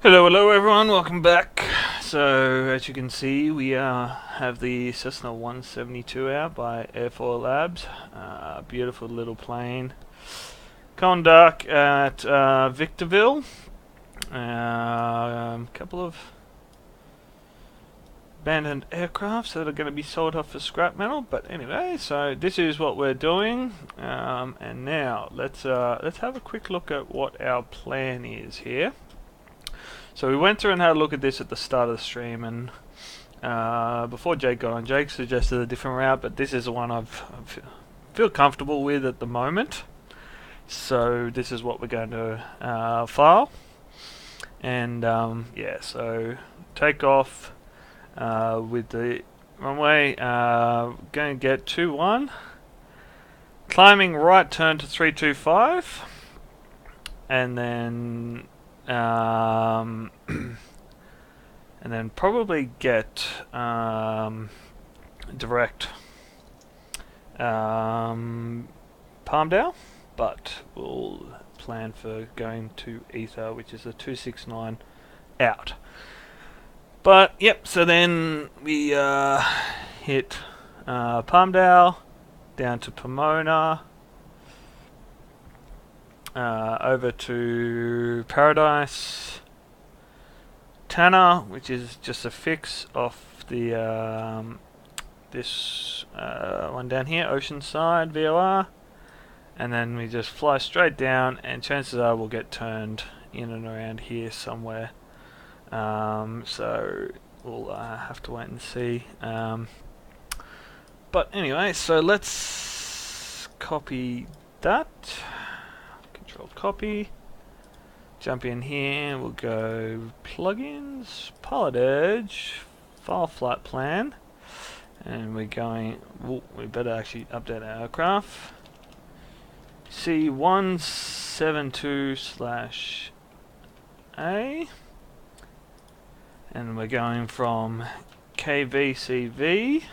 Hello everyone, welcome back. So as you can see, we have the Cessna 172 out by Airfoil Labs. Beautiful little plane. Going dark at Victorville. Couple of abandoned aircrafts that are going to be sold off for scrap metal. But anyway, so this is what we're doing. And now let's have a quick look at what our plan is here. So we went through and had a look at this at the start of the stream, and before Jake got on, Jake suggested a different route, but this is the one I feel comfortable with at the moment. So this is what we're going to file, and yeah, so take off with the runway, going to get 2-1, climbing right turn to 325, and then and then probably get direct Palmdale, but we'll plan for going to Ether, which is a 269 out. But yep, so then we hit Palmdale, down to Pomona, over to Paradise, Tanner, which is just a fix off the this one down here, Oceanside VOR, and then we just fly straight down, and chances are we'll get turned in and around here somewhere. So we'll have to wait and see. But anyway, so let's copy that. Control copy, jump in here, we'll go plugins, Pilotedge, file flight plan, and we're going, we better actually update our aircraft, C172/A, and we're going from KVCV,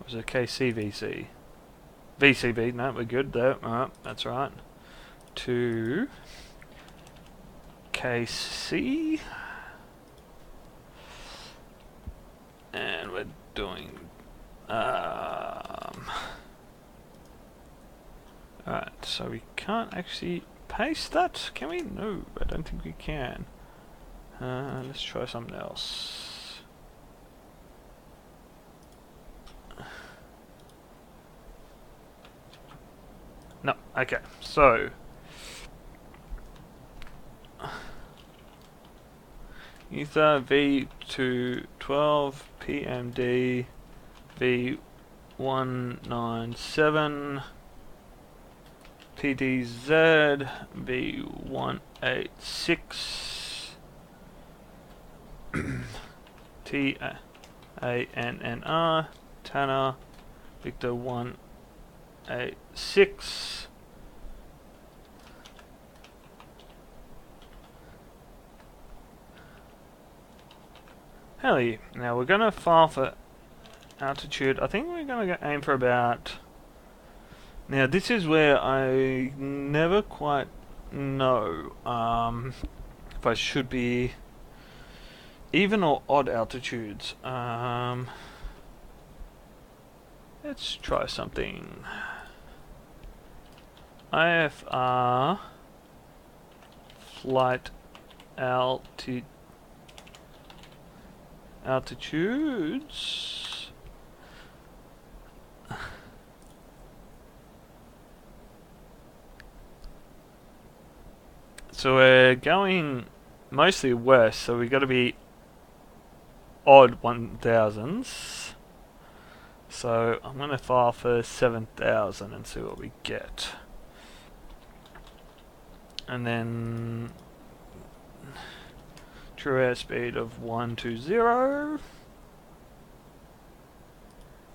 was it KCVC? VCB, no, we're good there, alright, that's right. To KSEE, and we're doing alright, so we can't actually paste that, can we? No, I don't think we can. Let's try something else. No, okay, so Ether V212 PMD V197 PDZ V186 TANNR Tanner Victor 186. Hell yeah. Now we're gonna file for altitude. I think we're gonna aim for about. Now this is where I never quite know if I should be even or odd altitudes. Let's try something. IFR flight altitudes. So we're going mostly west, so we got to be odd 1000s. So I'm going to file for 7000 and see what we get. And then true airspeed of 120. We're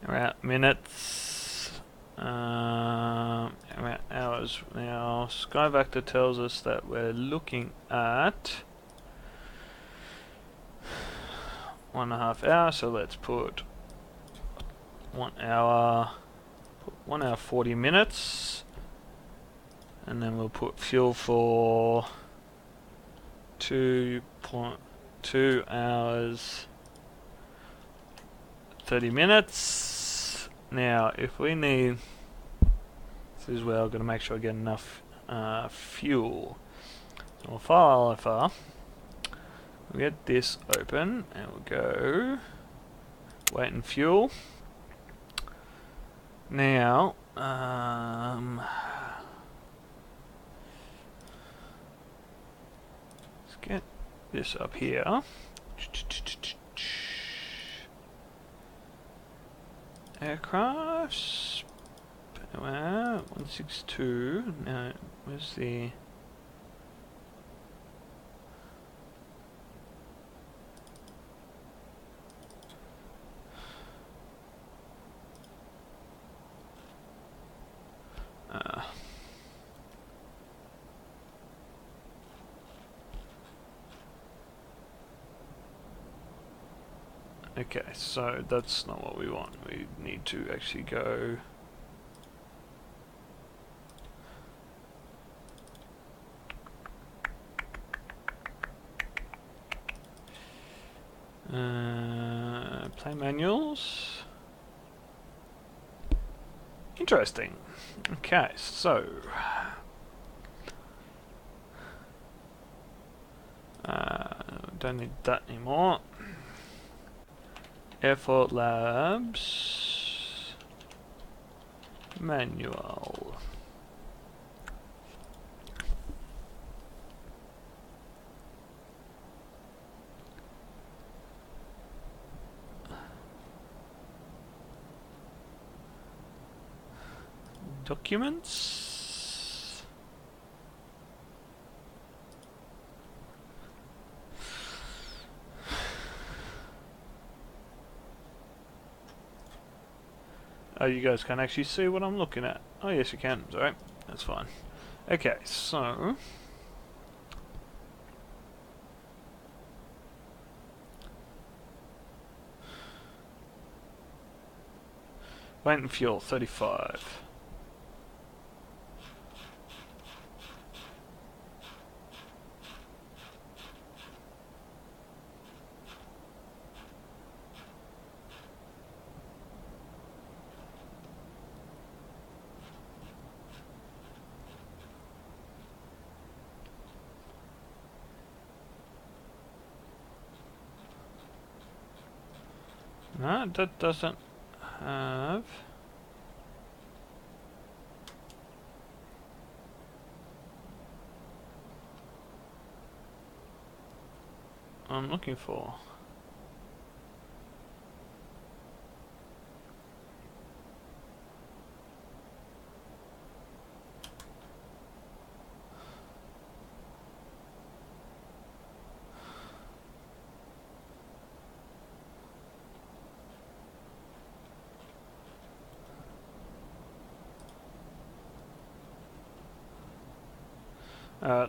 at minutes. We're at hours. Now SkyVector tells us that we're looking at 1.5 hours, so let's put 1 hour, 1 hour 40 minutes, and then we'll put fuel for 2 hours 30 minutes. Now, if we need, this is where I've got to make sure I get enough fuel. So we'll file IFR. We'll get this open and we'll go weight and fuel. Now, let's get this up here. Aircrafts. 162. Now, where's the... Okay, so that's not what we want. We need to actually go... play manuals. Interesting. Okay, so... don't need that anymore. Airfoil Labs manual. Documents. Oh, you guys can't actually see what I'm looking at. Oh, yes, you can. Sorry, that's fine. Okay, so weight and fuel 35. No, that doesn't have... I'm looking for.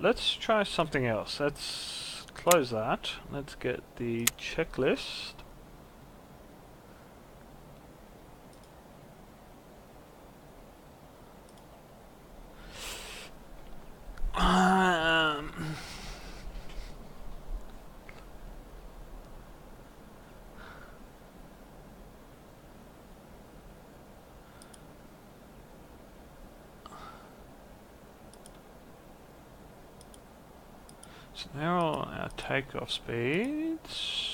Let's try something else. Let's close that. Let's get the checklist. So now our takeoff speeds.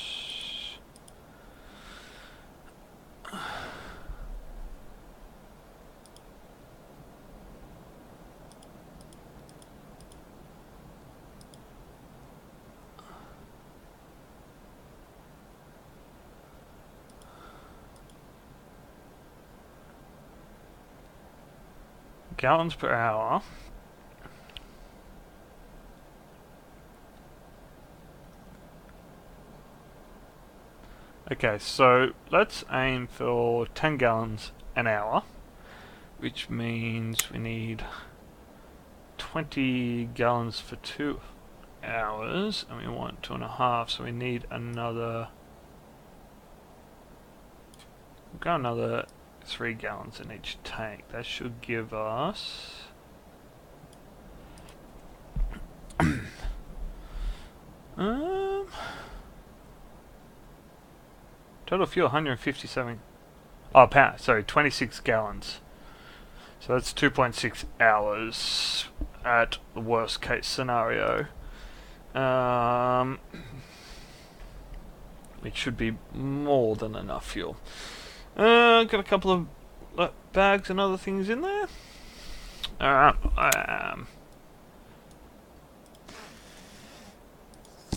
Gallons per hour. Okay, so let's aim for 10 gallons an hour, which means we need 20 gallons for 2 hours, and we want 2.5, so we need another... we'll go another 3 gallons in each tank. That should give us... Total fuel 157. Oh, pounds. Sorry, 26 gallons. So that's 2.6 hours at the worst case scenario. It should be more than enough fuel. Got a couple of bags and other things in there. Alright.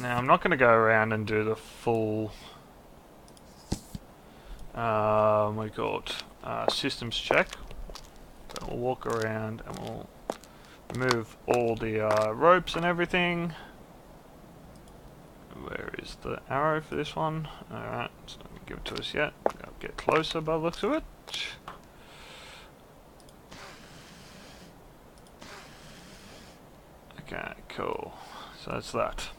Now, I'm not going to go around and do the full what do you call it? Systems check. But we'll walk around and we'll remove all the ropes and everything. Where is the arrow for this one? Alright, it's not going to give it to us yet. I'll get closer by the looks of it. Okay, cool. So that's that.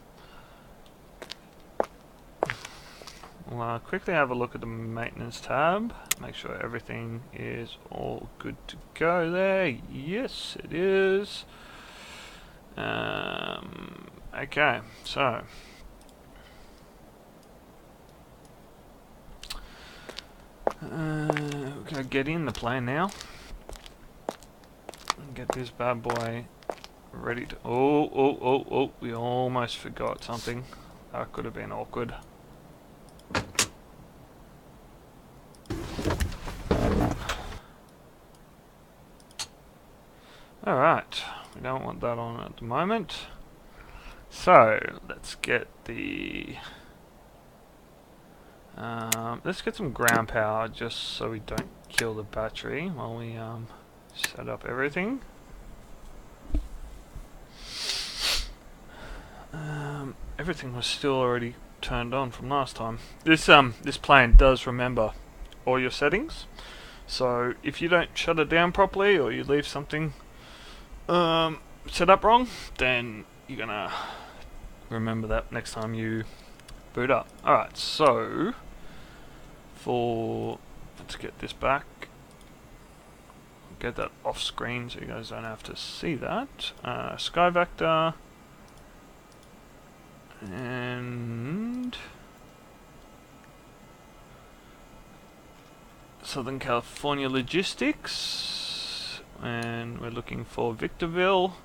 We'll quickly have a look at the maintenance tab. Make sure everything is all good to go there. Yes, it is. Okay, so we're gonna get in the plane now and get this bad boy ready to. Oh! We almost forgot something. That could have been awkward. Alright, we don't want that on at the moment. So, let's get the... let's get some ground power just so we don't kill the battery while we set up everything. Everything was still already turned on from last time. This plane does remember all your settings, so if you don't shut it down properly or you leave something set up wrong, then you're gonna remember that next time you boot up. Alright, so let's get this back. Get that off screen so you guys don't have to see that. Sky Vector and Southern California Logistics, and we're looking for Victorville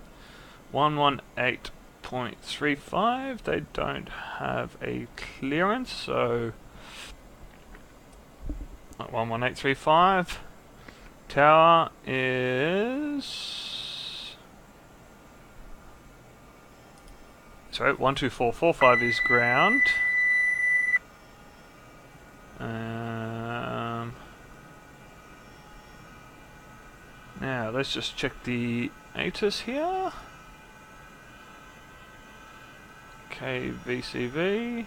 118.35. They don't have a clearance, so 11835. Tower is 12445 is ground. Now let's just check the ATIS here. KVCV.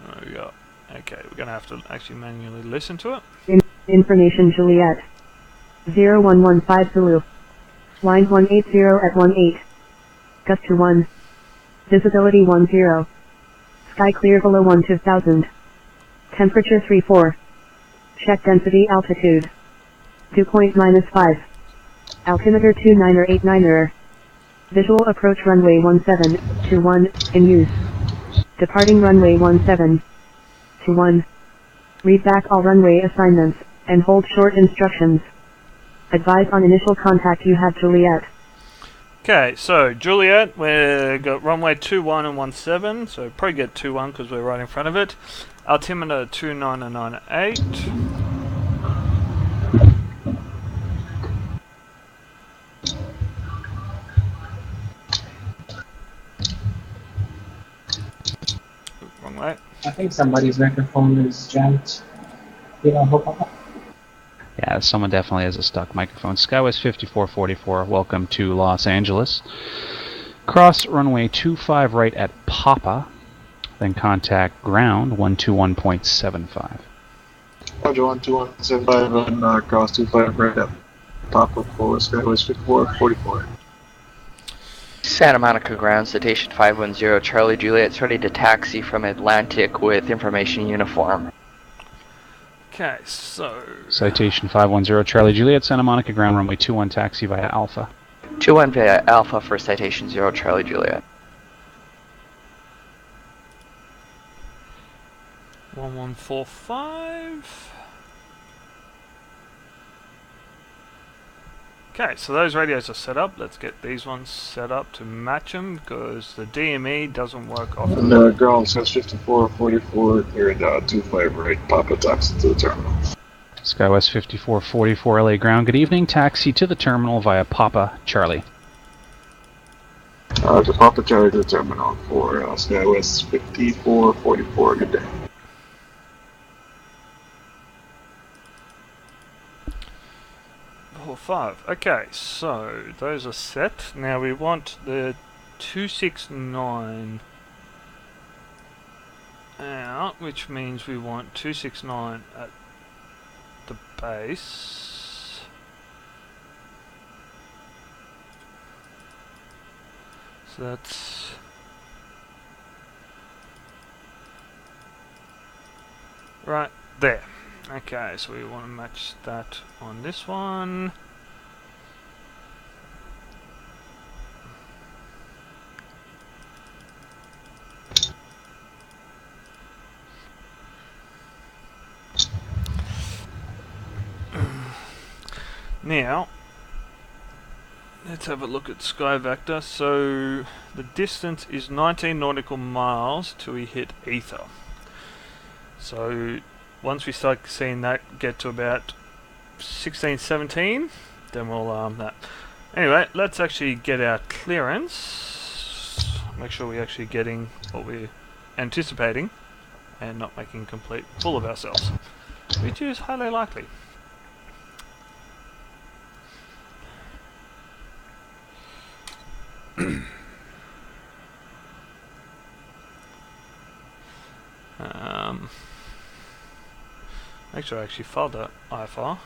There we go. Okay, we're gonna have to actually manually listen to it. Information Juliet 0115 Zulu. Line 180 at 18. Gust to 1. Visibility 10. Sky clear below 2000. Temperature 34. Check density altitude. Dew point -5. Altimeter 29er. Visual approach runway 1721 in use. Departing runway 1721. Read back all runway assignments and hold short instructions. Advise on initial contact you have Juliet. Okay, so Juliet, we've got runway 21 and 17, so probably get 21 because we're right in front of it. Altimeter 2998. Wrong way. I think somebody's microphone is jammed. Yeah, Yeah, someone definitely has a stuck microphone. Skywest 5444, welcome to Los Angeles. Cross runway 25 right at Papa, then contact ground 121.75. Roger, 121.75 and cross 25 right at Papa for Skywest 5444. Santa Monica ground, citation 510, Charlie Juliet's ready to taxi from Atlantic with information uniform. Okay, so... Citation 510, Charlie Juliet, Santa Monica ground, runway 21, taxi via Alpha. 21 via Alpha for citation 0, Charlie Juliet. 145. Okay, so those radios are set up. Let's get these ones set up to match them because the DME doesn't work often. And ground says 5444, cleared 25 right, Papa taxi to the terminal. Skywest 5444 LA ground, good evening. Taxi to the terminal via Papa Charlie. To Papa Charlie to the terminal for Skywest 5444, good day. Level 5. Okay, so those are set. Now we want the 269 out, which means we want 269 at the base. So that's right there. Okay, so we want to match that on this one. Now, let's have a look at Sky Vector. So the distance is 19 nautical miles till we hit ether. So once we start seeing that get to about 16, 17, then we'll that. Anyway, let's actually get our clearance. Make sure we're actually getting what we're anticipating and not making a complete fool of ourselves, which is highly likely. Make sure I actually filed that IFR.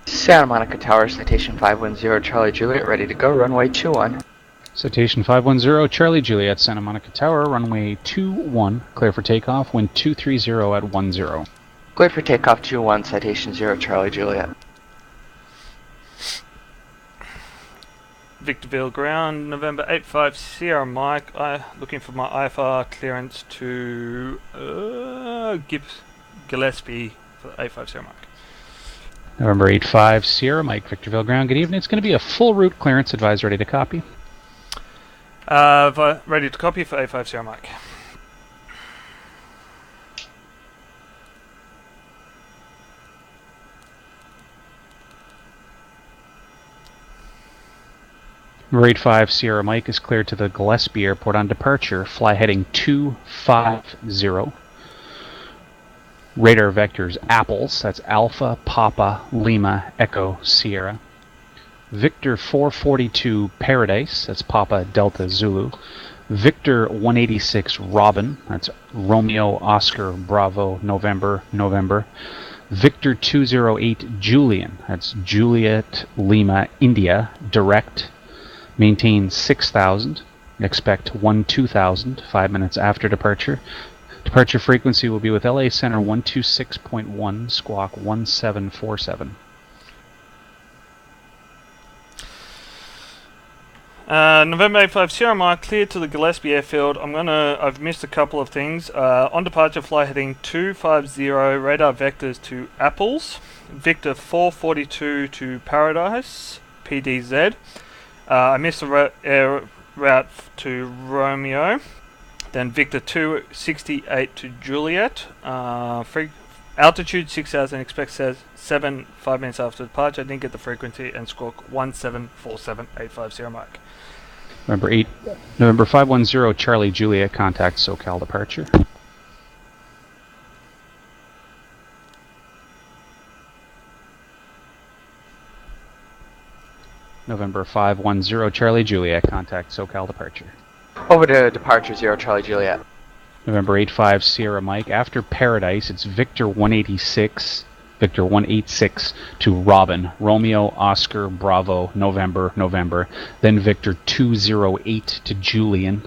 Santa Monica Tower, citation 510, Charlie Juliet, ready to go, runway 21. Citation 510, Charlie Juliet, Santa Monica Tower, runway 21, clear for takeoff, wind 230 at 10. Cleared for takeoff 21, citation 0, Charlie Juliet. Victorville ground, November 85 Sierra Mike. Looking for my IFR clearance to Gillespie for 85 Sierra Mike. November 85 Sierra Mike, Victorville ground, good evening. It's going to be a full route clearance, advise ready to copy. Ready to copy for 85 Sierra Mike. Number 85 Sierra Mike is cleared to the Gillespie Airport on departure, fly heading 250. Radar vectors apples, that's Alpha, Papa, Lima, Echo, Sierra. Victor 442 Paradise, that's Papa, Delta, Zulu. Victor 186 Robin, that's Romeo, Oscar, Bravo, November, November. Victor 208 Julian, that's Juliet, Lima, India, direct. Maintain 6,000, expect 2000, 5 minutes after departure. Departure frequency will be with LA Center 126.1, squawk 1747. November 85 Sierra Mike, cleared to the Gillespie airfield. I've missed a couple of things. On departure, fly heading 250, radar vectors to Apples. Victor 442 to Paradise, PDZ. I missed the air route to Romeo. Then Victor 268 to Juliet. Altitude 6,000, expect says 7, 5 minutes after departure. I didn't get the frequency and squawk 174785 Sierra Mike. November 510 Charlie Juliet, contact SoCal departure. November 510 Charlie Juliet, contact SoCal departure. Over to departure 0, Charlie Juliet. November 85 Sierra Mike. After Paradise, it's Victor 186, Victor 186 to Robin, Romeo, Oscar, Bravo, November, November. Then Victor 208 to Julian.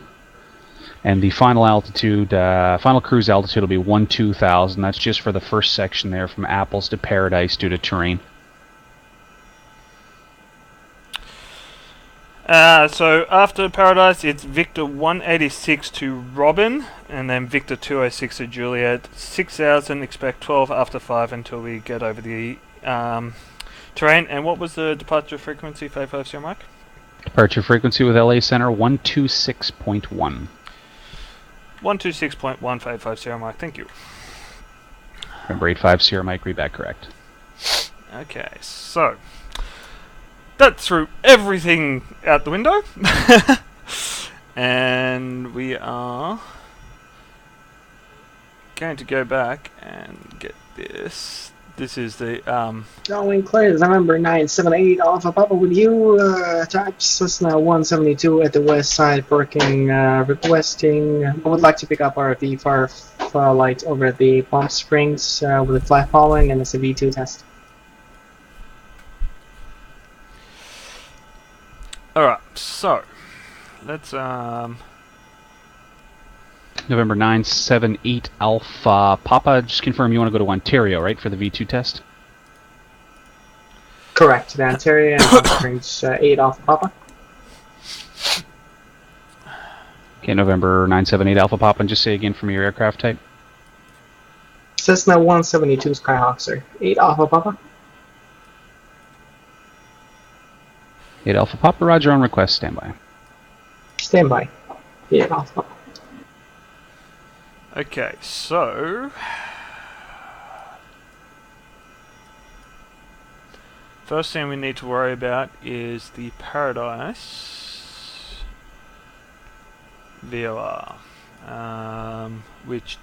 And the final altitude, final cruise altitude will be 12,000. That's just for the first section there from Apples to Paradise due to terrain. So after Paradise, it's Victor 186 to Robin, and then Victor 206 to Juliet. 6,000, expect 12 after 5 until we get over the terrain. And what was the departure frequency for 85 Sierra Mike? Departure frequency with LA Center 126.1. 126.1 for 85 Sierra Mike, thank you. November 85 Sierra Mike, read back correct. Okay, so that threw everything out the window. And we are going to go back and get this. This is the Going clear, November 978 Alpha Papa with you. Type Cessna 172 at the west side, parking, requesting. I would like to pick up our V5 flight over at the Palm Springs with a fly following and it's a V2 test. Alright, so let's November 978 Alpha Papa. Just confirm you want to go to Ontario, right, for the V2 test? Correct, the Ontario and Palm Springs 8 Alpha Papa. Okay, November 978 Alpha Papa, and just say again from your aircraft type. Cessna 172 Skyhawk, sir. 8 Alpha Papa. 8 Alpha Papa, roger, on request, standby. Standby. 8 Alpha Papa. okay, so first thing we need to worry about is the Paradise VOR, which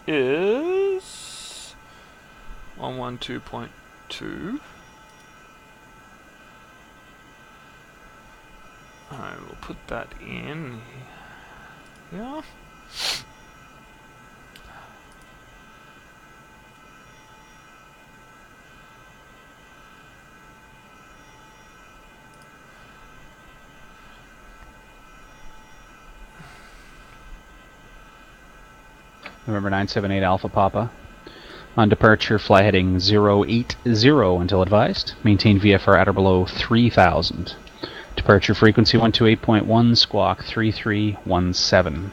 is 112.2. I will put that in here. November 978 Alpha Papa. On departure, fly heading 080 until advised. Maintain VFR at or below 3000. Departure frequency 128.1, squawk 3317.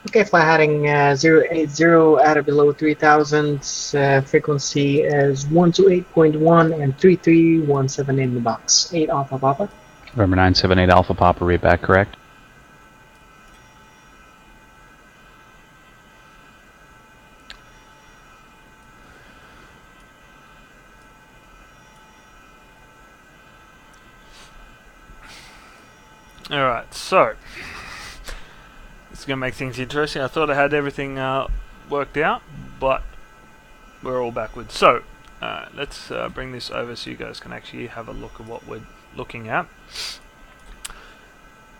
Okay, fly heading 080 at or below 3000. Frequency is 128.1 and 3317 in the box. 8 Alpha Papa. November 978 Alpha Papa, read back correct. Alright, so it's going to make things interesting. I thought I had everything worked out, but we're all backwards. So let's bring this over so you guys can actually have a look at what we're looking at.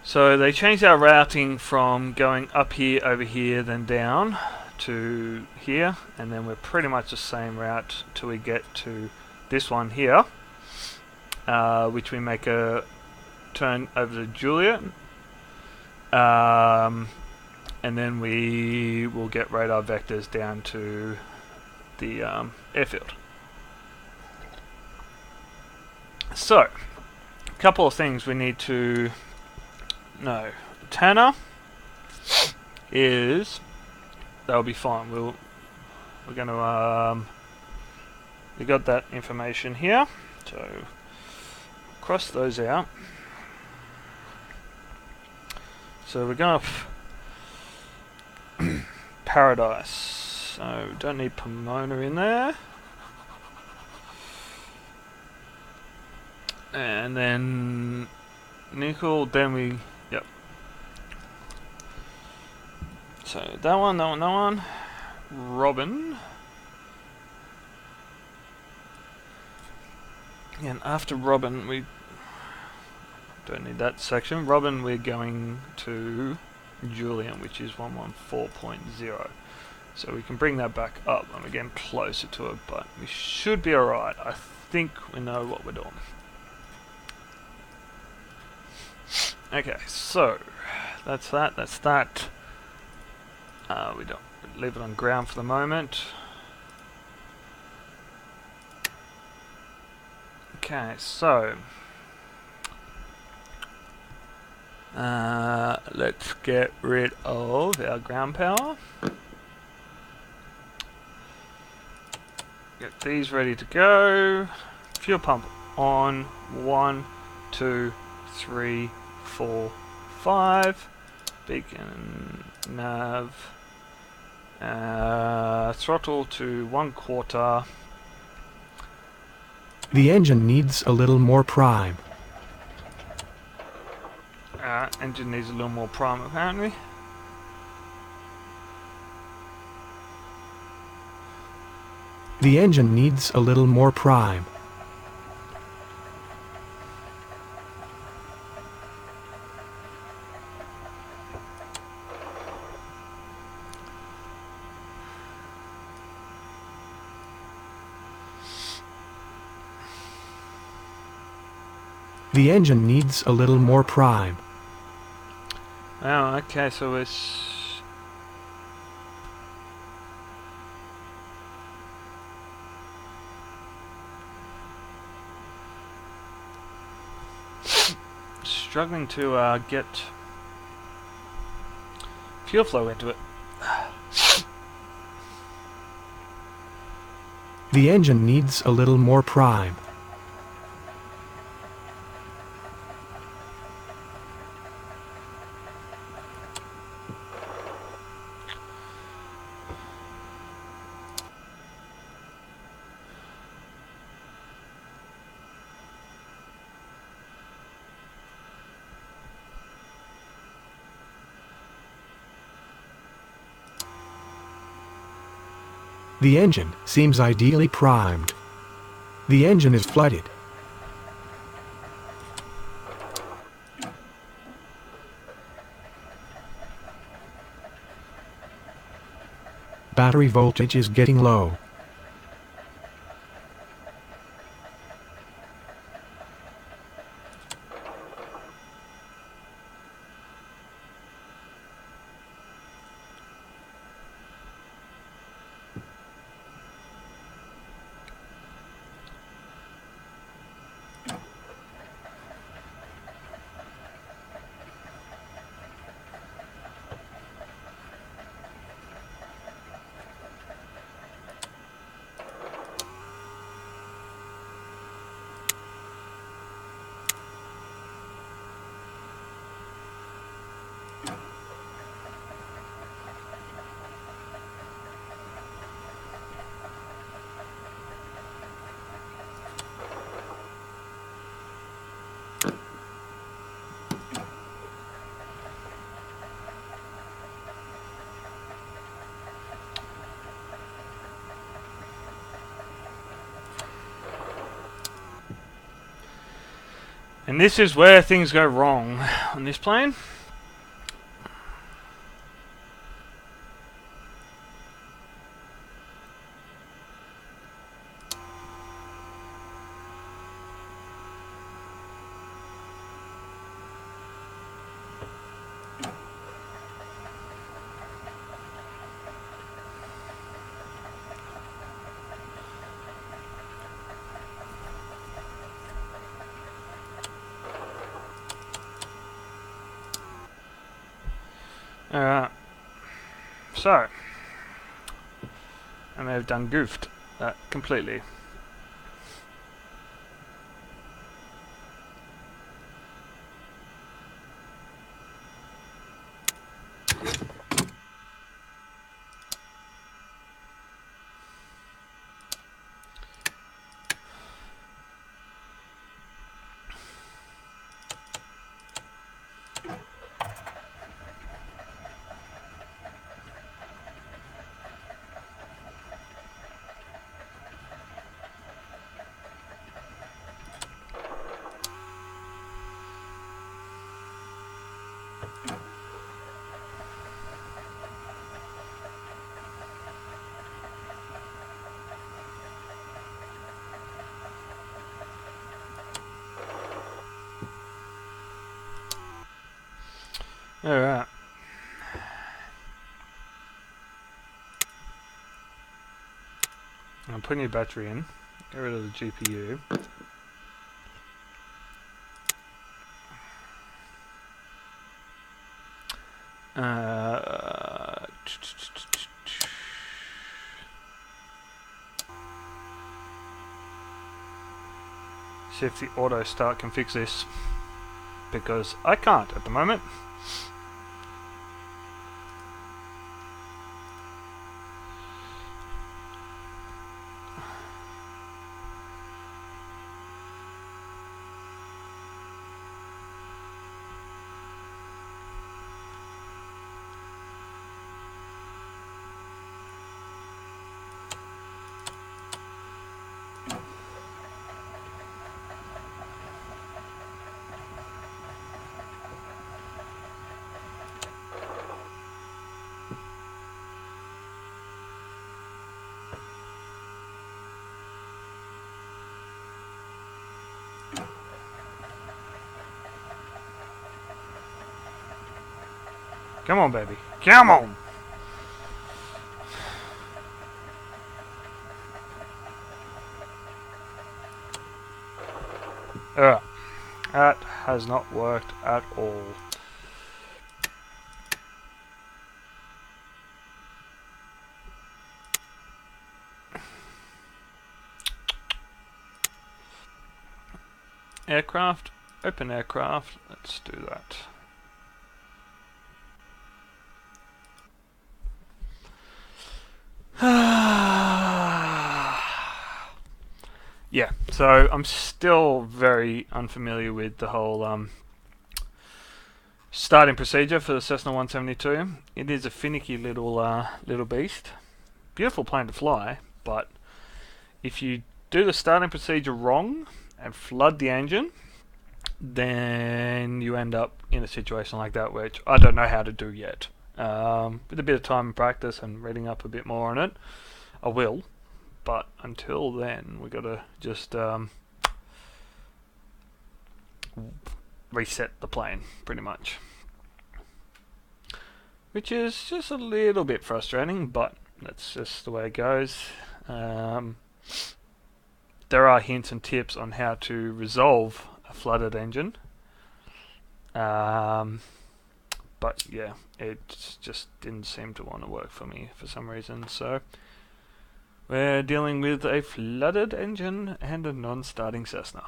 So they changed our routing from going up here, over here, then down to here, and then we're pretty much the same route till we get to this one here, which we make a turn over to Juliet, and then we will get radar vectors down to the airfield. So, a couple of things we need to know. Tanner is, that'll be fine. We're gonna we got that information here, so cross those out. So we're going to Paradise. So don't need Pomona in there. And then Nickel, then we, yep. So that one, that one, that one. Robin. And after Robin, we Don't need that section. Robin, we're going to Julian, which is 114.0. So we can bring that back up and we're getting closer to it, but we should be alright. I think we know what we're doing. Okay, so that's that. We don't leave it on ground for the moment. Okay, so let's get rid of our ground power. Get these ready to go. Fuel pump on. 1, 2, 3, 4, 5. Beacon nav. Throttle to 1/4. The engine needs a little more prime. Engine needs a little more prime apparently. The engine needs a little more prime. The engine needs a little more prime. Oh, okay, so it's... struggling to get fuel flow into it. The engine needs a little more prime. The engine seems ideally primed. The engine is flooded. Battery voltage is getting low. And this is where things go wrong on this plane. So, I may have done goofed that completely. Alright. I'm putting your battery in. Get rid of the GPU. See if the auto start can fix this, because I can't at the moment. Come on, baby. Come on! That has not worked at all. Aircraft, open aircraft, let's do that. Yeah, so I'm still very unfamiliar with the whole starting procedure for the Cessna 172. It is a finicky little beast. Beautiful plane to fly, but if you do the starting procedure wrong and flood the engine, then you end up in a situation like that, which I don't know how to do yet. With a bit of time and practice and reading up a bit more on it, I will. But until then, we got to just reset the plane, pretty much. Which is just a little bit frustrating, but that's just the way it goes. There are hints and tips on how to resolve a flooded engine. But yeah, it just didn't seem to want to work for me for some reason, so we're dealing with a flooded engine and a non-starting Cessna.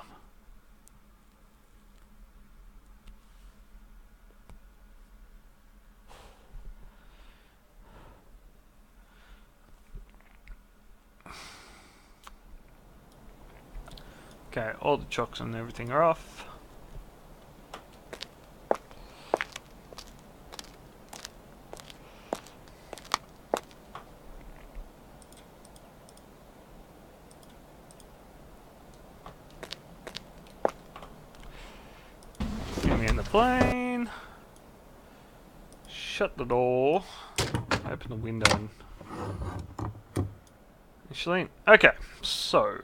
Okay, all the chocks and everything are off. Get me in the plane. Shut the door. Open the window and Micheline. Okay, so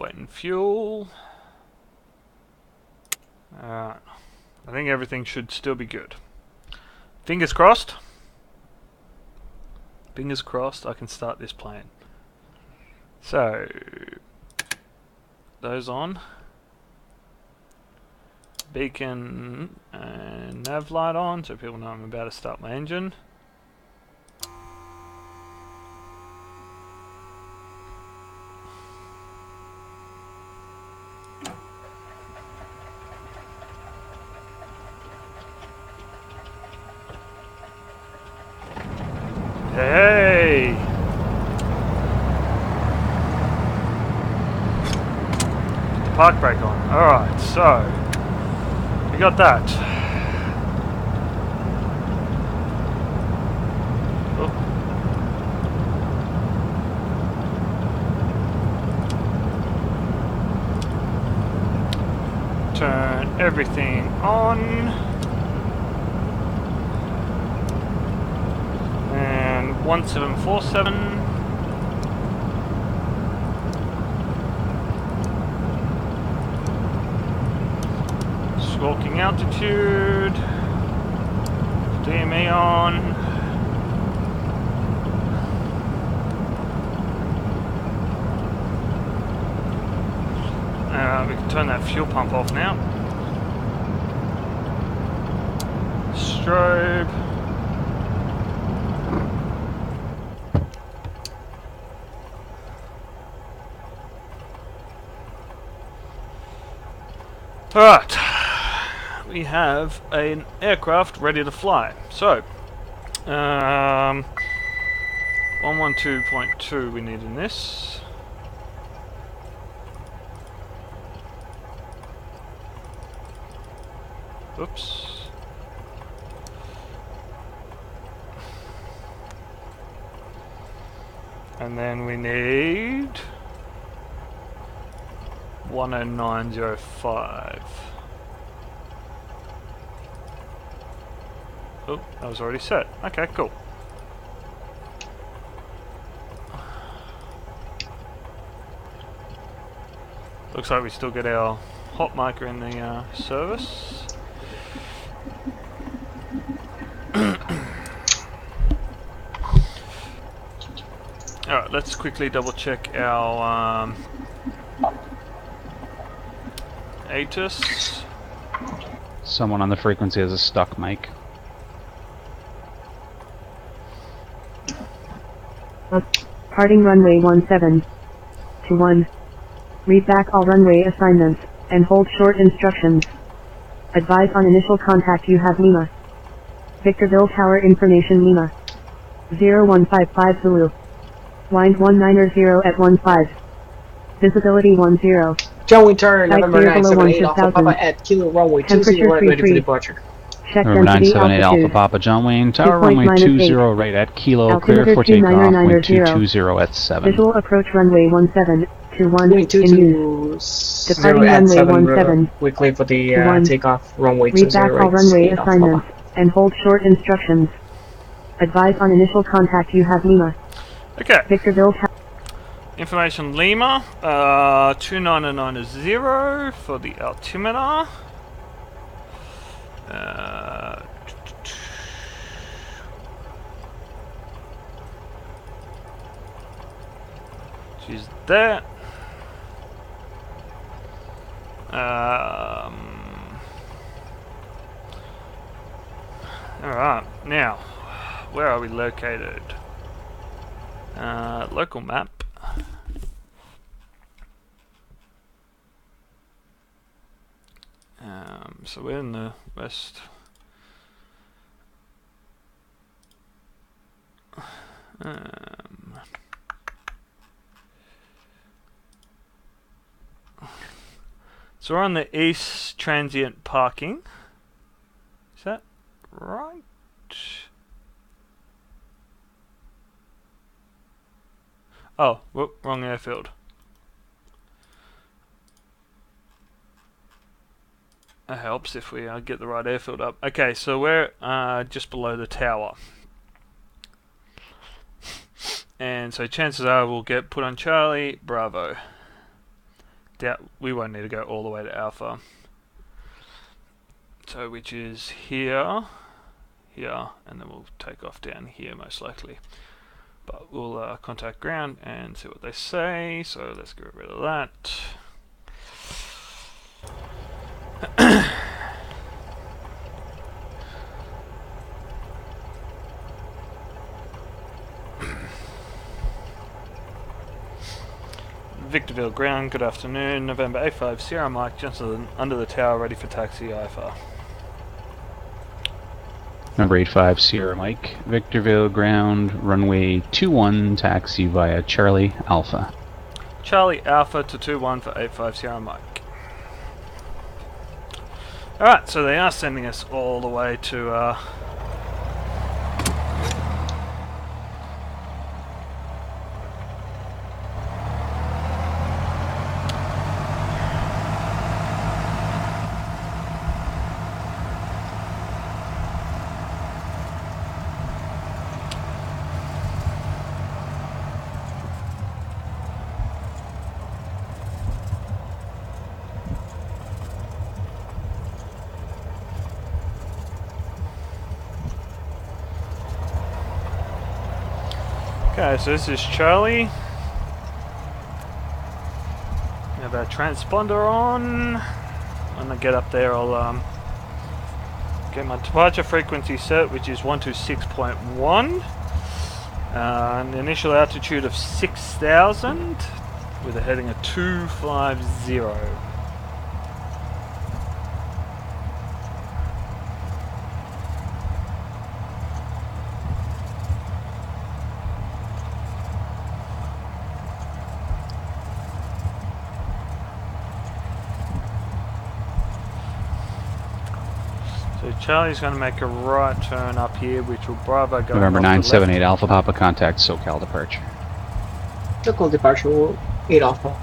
waiting fuel. I think everything should still be good. Fingers crossed. Fingers crossed I can start this plane. So those on. Beacon and nav light on so people know I'm about to start my engine. Hey! Put the park brake on. Alright, so we got that. Oh. Turn everything on. 1747. Squawking altitude. DME on. We can turn that fuel pump off now. Strobe. Alright, we have an aircraft ready to fly. So, 112.2 we need in this. Oops. And then we need 109.05. Oh, that was already set. Okay, cool. Looks like we still get our hot marker in the service. Alright, let's quickly double check our ATIS. Someone on the frequency has a stuck mic. Parting runway 1721. Read back all runway assignments, and hold short instructions. Advise on initial contact you have Lima. Victorville Tower information Lima. 0155 Zulu. Wind 190 at 15. Visibility 10. John Winter, Flight November clear below 978 Alpha 1000. Papa at Kilo Runway 20 Temperature right ready for 33. departure. Check Number density 978 Alpha altitude. Papa John Wayne, tower 2 point runway minus 20 8. right at Kilo, clear Altimeter for takeoff, wind 29990. 220 at 7. Visual approach runway 1721 Wind in use. 220 Departing at runway 7. 17. We clear for the 21. takeoff runway 20 Read back all right runway 8 Alpha assignments, Papa. and hold short instructions. Advise on initial contact you have Lima. Okay. Victorville Tower. Information Lima, 2990 for the altimeter. She's there. Alright, now, where are we located? Local map. So we're in the west. So we're on the east transient parking. Is that right? Oh, whoop, wrong airfield. That helps if we get the right airfield up. Okay, so we're just below the tower. And so chances are we'll get put on Charlie, Bravo. Doubt we won't need to go all the way to Alpha. So which is here, here, and then we'll take off down here most likely. But we'll contact ground and see what they say. So let's get rid of that. Victorville ground, good afternoon. November 85 Sierra Mike, Johnson under the tower, ready for taxi IFR. Number 85 Sierra Mike, Victorville ground, runway 21, taxi via Charlie Alpha. Charlie Alpha to 21 for 85 Sierra Mike. Alright, so they are sending us all the way to Okay, so this is Charlie. We have our transponder on. When I get up there, I'll get my departure frequency set, which is 126.1. An initial altitude of 6,000 with a heading of 250. So Charlie's going to make a right turn up here, which will Bravo go November 978 Alpha Papa, contact SoCal departure. Local departure 8 Alpha.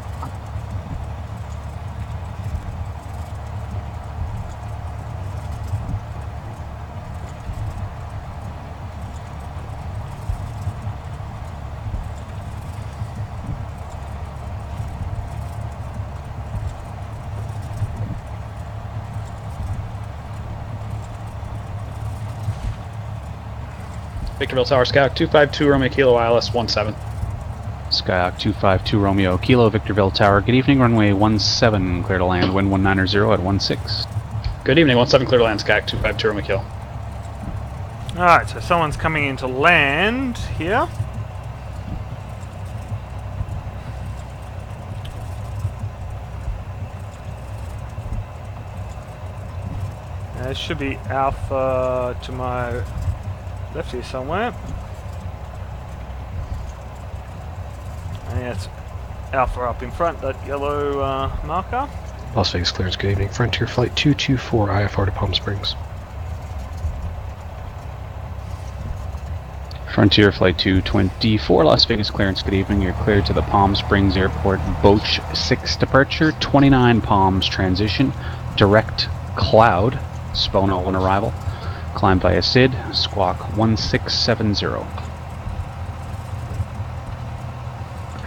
Victorville Tower, Skyhawk 252, Romeo Kilo, ILS 17. Skyhawk 252 Romeo Kilo, Victorville Tower. Good evening, runway 17, clear to land, wind 190 at 16. Good evening, 17 clear to land, Skyhawk 252, Romeo Kilo. Alright, so someone's coming into land here. There should be Alpha to my left here somewhere. And yeah, it's Alpha up in front, that yellow marker. Las Vegas clearance, good evening. Frontier Flight 224, IFR to Palm Springs. Frontier Flight 224, Las Vegas clearance, good evening. You're cleared to the Palm Springs Airport, Boch 6 departure, 29 Palms transition, direct cloud, Spono on arrival. Climb via SID, squawk 1670.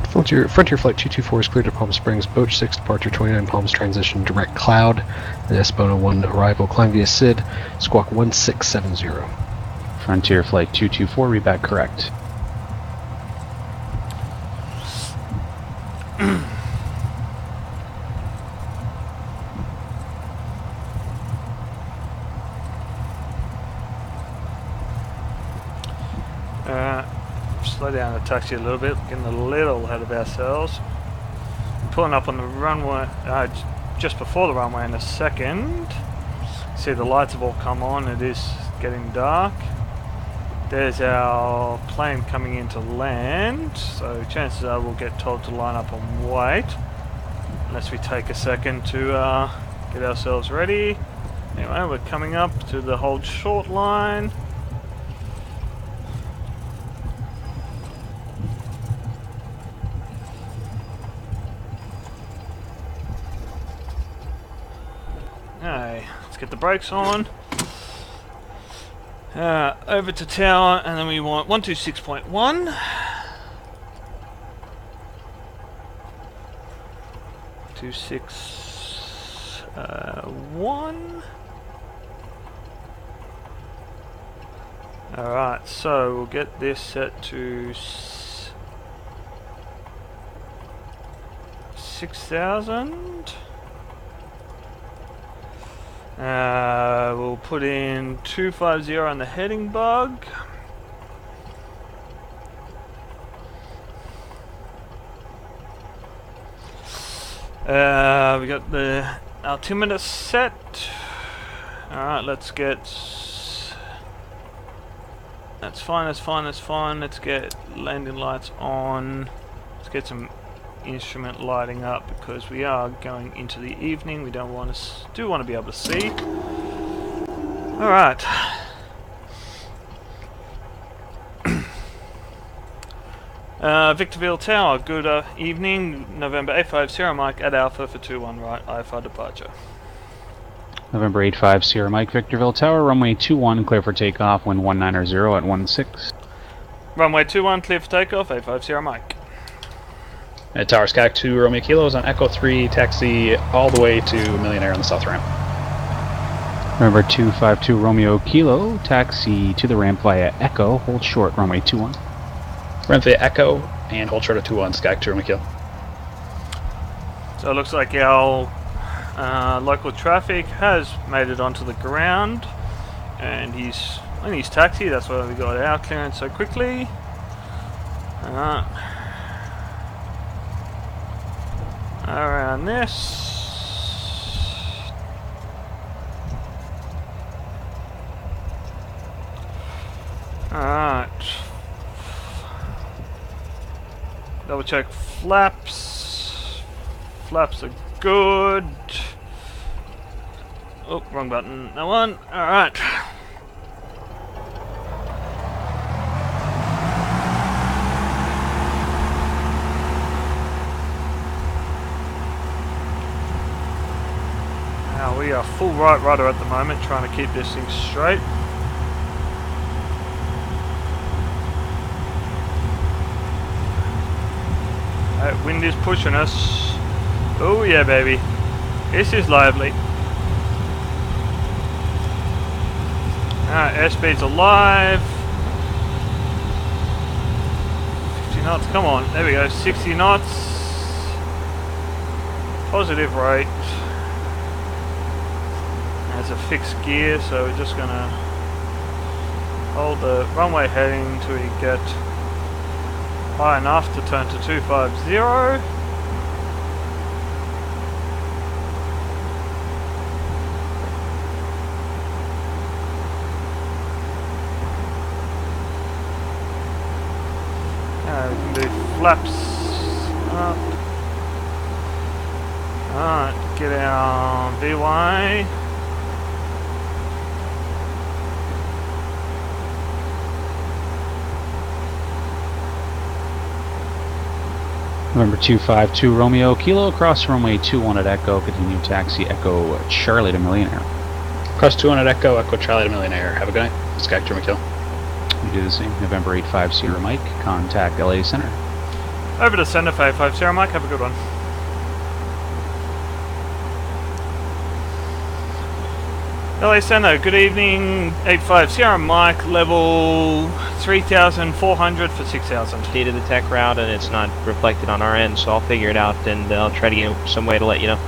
Frontier Flight 224 is cleared to Palm Springs, Boch 6 departure, 29 Palms transition, direct cloud, and Espono 1 arrival. Climb via SID, squawk 1670. Frontier Flight 224, read back correct. Slow down the taxi a little bit, getting a little ahead of ourselves. Pulling up on the runway, just before the runway in a second. See the lights have all come on, it is getting dark. There's our plane coming into land, so chances are we'll get told to line up and wait. Unless we take a second to get ourselves ready. Anyway, we're coming up to the hold short line. Okay, let's get the brakes on. Over to tower, and then we want 126.1. 261. Alright, so we'll get this set to 6,000. We'll put in 250 on the heading bug. We got the altimeter set. Alright, let's get... That's fine, that's fine, that's fine. Let's get landing lights on. Let's get some instrument lighting up because we are going into the evening. We don't want to want to be able to see. All right. Victorville Tower. Good evening. November 850 Mike at Alpha for 21 right. IFR departure. November 85 Sierra Mike, Victorville Tower, runway 21, clear for takeoff, wind 190 at 16. Runway 21, clear for takeoff. 850 Mike. At Tower Skyhawk 2 Romeo Kilos on Echo 3, taxi all the way to Millionaire on the south ramp. November 252 Romeo Kilo, taxi to the ramp via Echo, hold short, runway 21. Run via Echo and hold short of 2-1, Skag 2 Romeo Kilo. So it looks like our local traffic has made it onto the ground, and he's in his taxi. That's why we got our clearance so quickly. Around this. Alright. Double check flaps. Flaps are good. Oh, wrong button. That one. Alright. Now we are full right rudder at the moment, trying to keep this thing straight. Wind is pushing us. Oh yeah, baby. This is lively. Airspeed's alive. 50 knots, come on. There we go, 60 knots. Positive rate. There's a fixed gear, so we're just gonna hold the runway heading until we get high enough to turn to 250. We can do flaps up. Alright, get our VY. November 252 Romeo Kilo, cross runway 21 at Echo, continue taxi Echo Charlie to Millionaire. Cross 200 Echo, Echo Charlie to Millionaire. Have a good night. Skag 2 Romeo Kilo. We do the same. November 85 Sierra Mike, contact LA Center. Over to Center 550 Mike, have a good one. LA Center, good evening. 85 Sierra Mike, level 3,400 for 6,000. Data the tech route and it's not reflected on our end, so I'll figure it out and I'll try to get some way to let you know.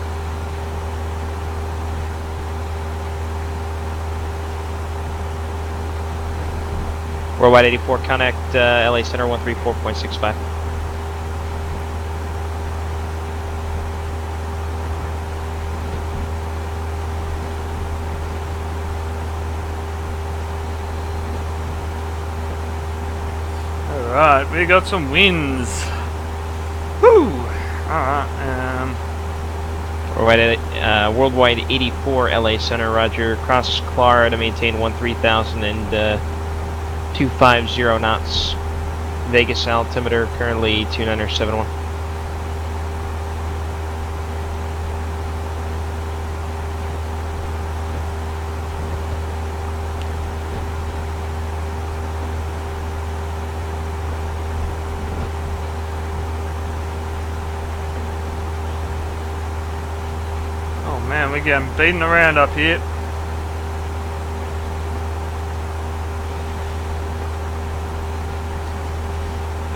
Worldwide 84, connect LA Center 134.65. Alright, we got some wins. Woo! Alright, Worldwide 84, LA Center, roger. Cross Clara to maintain 13,000 and 250 knots. Vegas altimeter currently 2971. man, we're getting beaten around up here.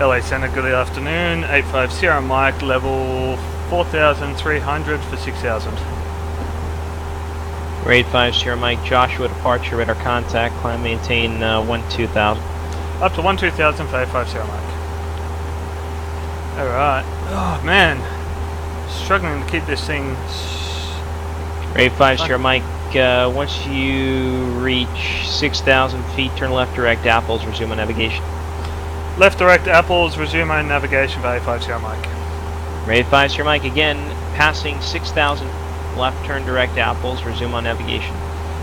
LA Center, good afternoon. 85 Sierra Mike, level 4,300 for 6,000. 85 Sierra Mike, Joshua departure, radar contact, climb maintain 12,000. Up to 12,000 for 85 Sierra Mike. Alright. Oh man, struggling to keep this thing. 85 Sierra Mike, once you reach 6,000 feet, turn left direct apples, resume on navigation. Left direct apples, resume on navigation for 85 Sierra Mike. 85 Sierra Mike, again, passing 6,000, left turn direct apples, resume on navigation.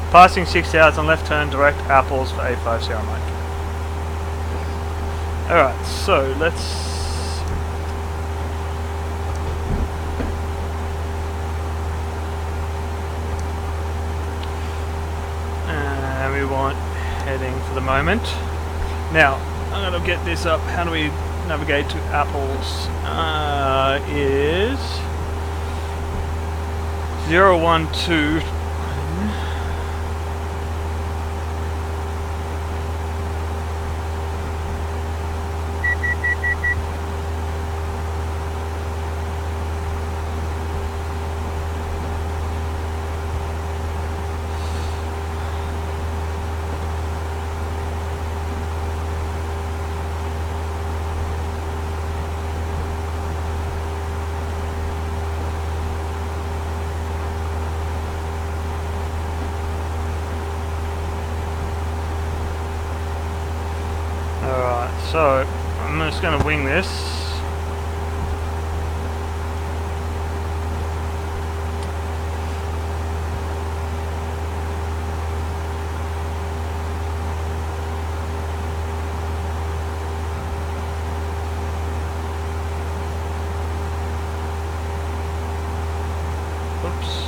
Passing 6,000, left turn direct apples for 85 Sierra Mike. Alright, so let's... we want heading for the moment. Now, I'm going to get this up. How do we navigate to apples? Is 012. so I'm just going to wing this. Oops.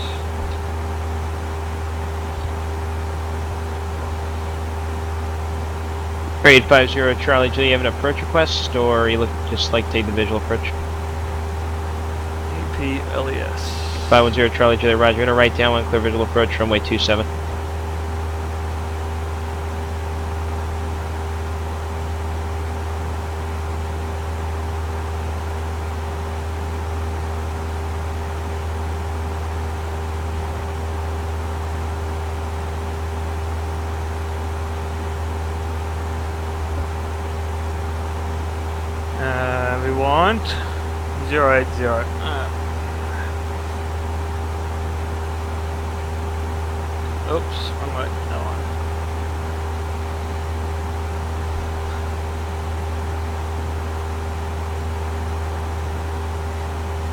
Grade 50 Charlie, do you have an approach request, or you look just like take the visual approach? EPLES. 510 Charlie, Julia, Roger. You're gonna write down one clear visual approach, runway 27. We want 080. Oops, wrong way. No one.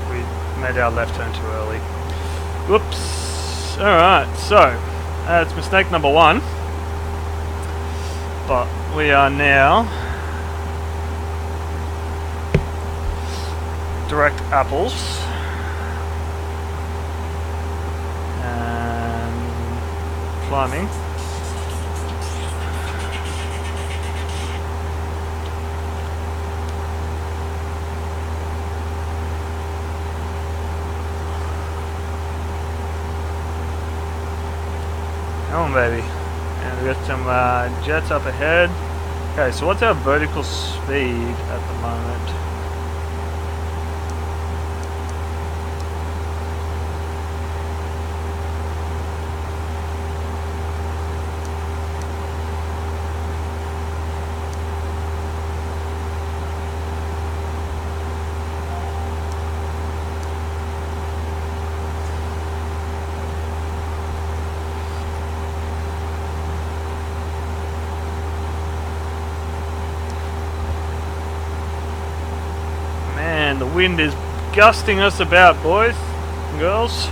We made our left turn too early. Whoops. Alright, so that's mistake number 1. But we are now direct apples and climbing. Come on, baby. And we got some jets up ahead. Okay, so what's our vertical speed at the moment? The wind is gusting us about, boys and girls.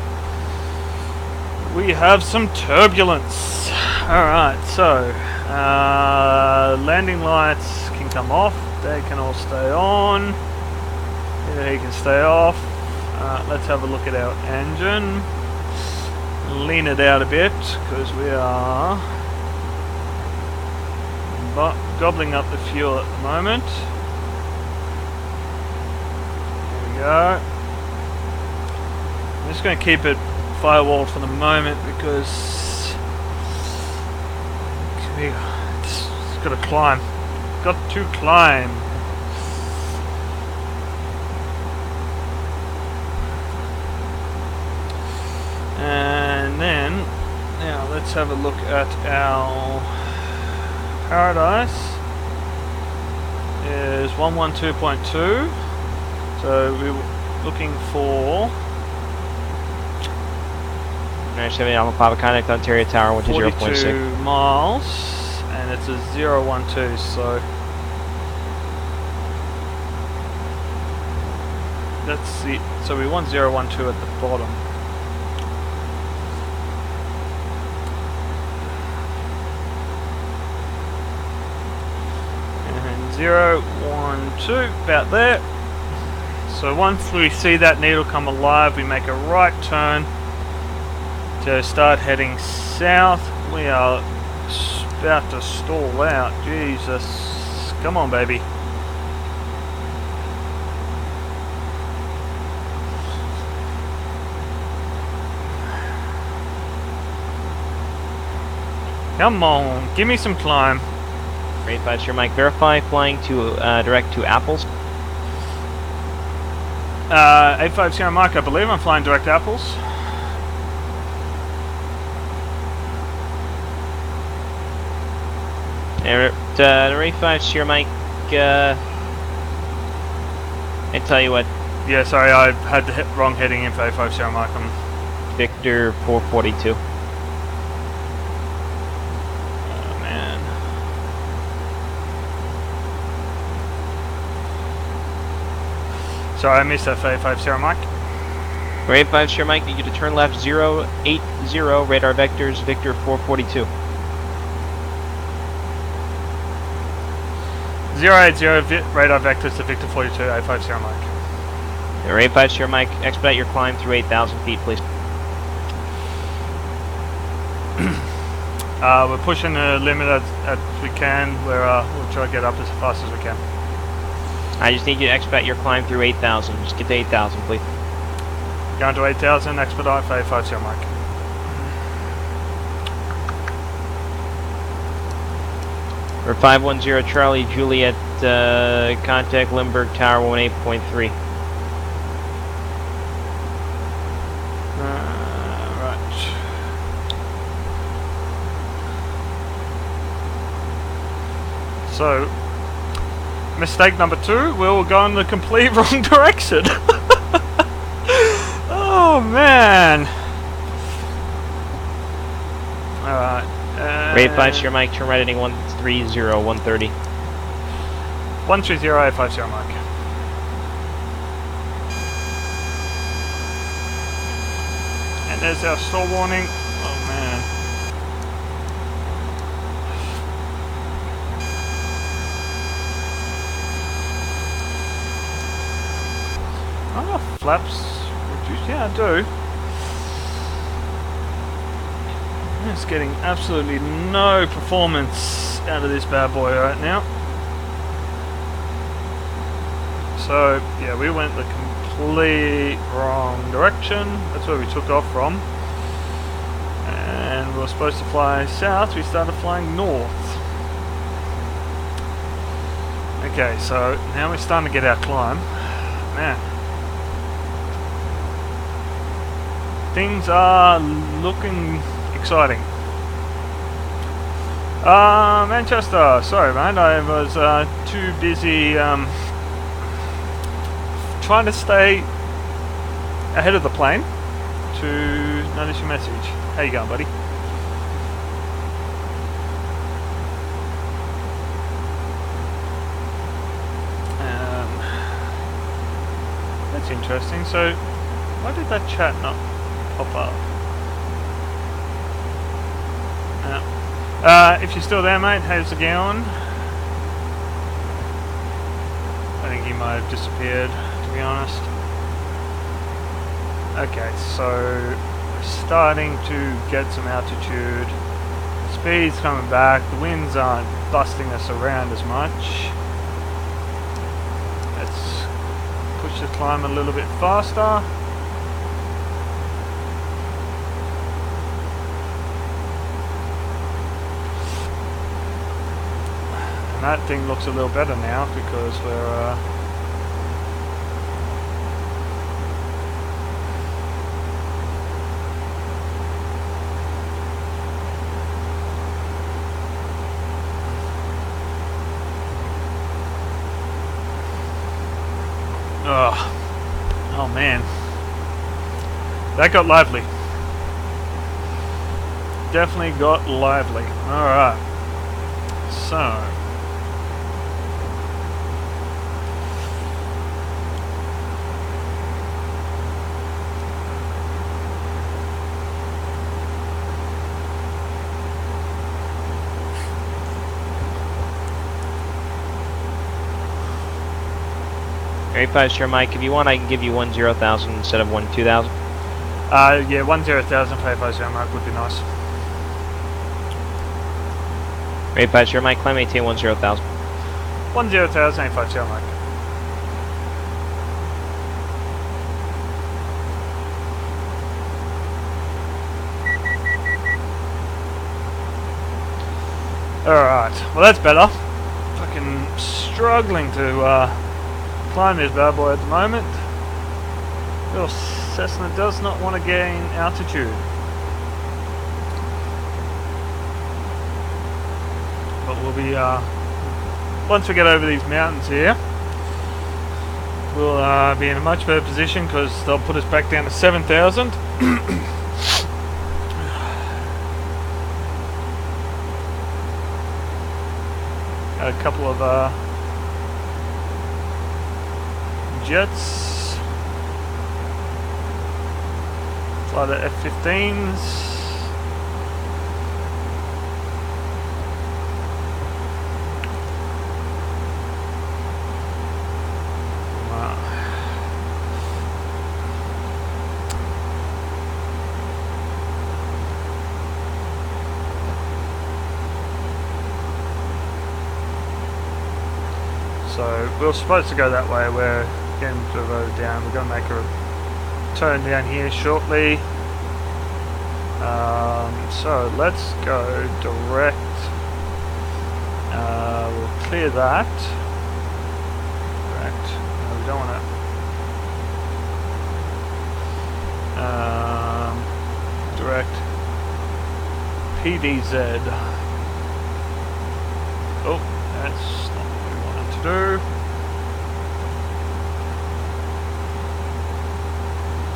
We have some turbulence. Alright, so landing lights can come off, they can all stay on. He can stay off. Let's have a look at our engine. Lean it out a bit because we are gobbling up the fuel at the moment. Go. I'm just going to keep it firewalled for the moment because it's got to climb. Got to climb. And then now let's have a look at our Paradise. Is 112.2. So we were looking for 970 Alpha Papa, contact Ontario Tower, which is 42 miles, and it's a 012. So that's it. So we want 012 at the bottom. And 012, about there. So once we see that needle come alive, we make a right turn to start heading south. We are about to stall out. Jesus. Come on, baby. Come on, give me some climb. Grade 5, sure, Mike. Verify flying to direct to Apples. 850 Mike, I believe I'm flying direct Apples. Ray 5 Sierra Mike, I tell you what. Yeah, sorry, I had the wrong heading info, 850 Mike. I'm Victor 442. Sorry, I missed that 550, Mike. For 850 Sierra Mike, need you to turn left 080, radar vectors, Victor 442. 080, radar vectors to Victor 42, 850 Mike. For 850 Sierra Mike, expedite your climb through 8,000 feet, please. We're pushing the limit as we can. We'll try to get up as fast as we can. I just need you to expedite your climb through 8,000. Just get to 8,000, please. Going to 8,000, expedite for 850 Mike. For 510 Charlie Juliet, contact Limburg Tower 18.3. Right. So, mistake number 2, we'll go in the complete wrong direction. Oh man. Alright. 850 Sierra Mike, turn right heading 130, 130. 130, 850 Mike. And there's our stall warning. Oh man. Oh, flaps reduced. Yeah, I do. It's getting absolutely no performance out of this bad boy right now. So, yeah, we went the complete wrong direction. That's where we took off from. And we were supposed to fly south. We started flying north. Okay, so now we're starting to get our climb. Man. Things are looking exciting. Manchester, sorry mate, I was too busy trying to stay ahead of the plane to notice your message. How you going, buddy? That's interesting. So, why did that chat not pop up? If you're still there, mate, how's it going? I think he might have disappeared, to be honest. Okay, so we're starting to get some altitude. Speed's coming back. The winds aren't busting us around as much. Let's push the climb a little bit faster. And that thing looks a little better now because we're oh man, that got lively. Definitely got lively. Alright, so 85 Sierra Mike, if you want I can give you 10,000 instead of 12,000. yeah, 10,000 for 85 Sierra Mike would be nice. 85 Sierra Mike, climb 18 10,000. 10,000 85 Sierra Mike. Alright, well that's better. Fucking struggling to climb this bad boy at the moment. Little Cessna does not want to gain altitude. But we'll be, once we get over these mountains here, we'll be in a much better position because they'll put us back down to 7,000. A couple of jets Fly the F-15s. So we were supposed to go that way. We're getting the road down. We're going to make a turn down here shortly. So let's go direct. We'll clear that. Direct. No, we don't want to. Direct. PDZ. Oh, that's not what we wanted to do.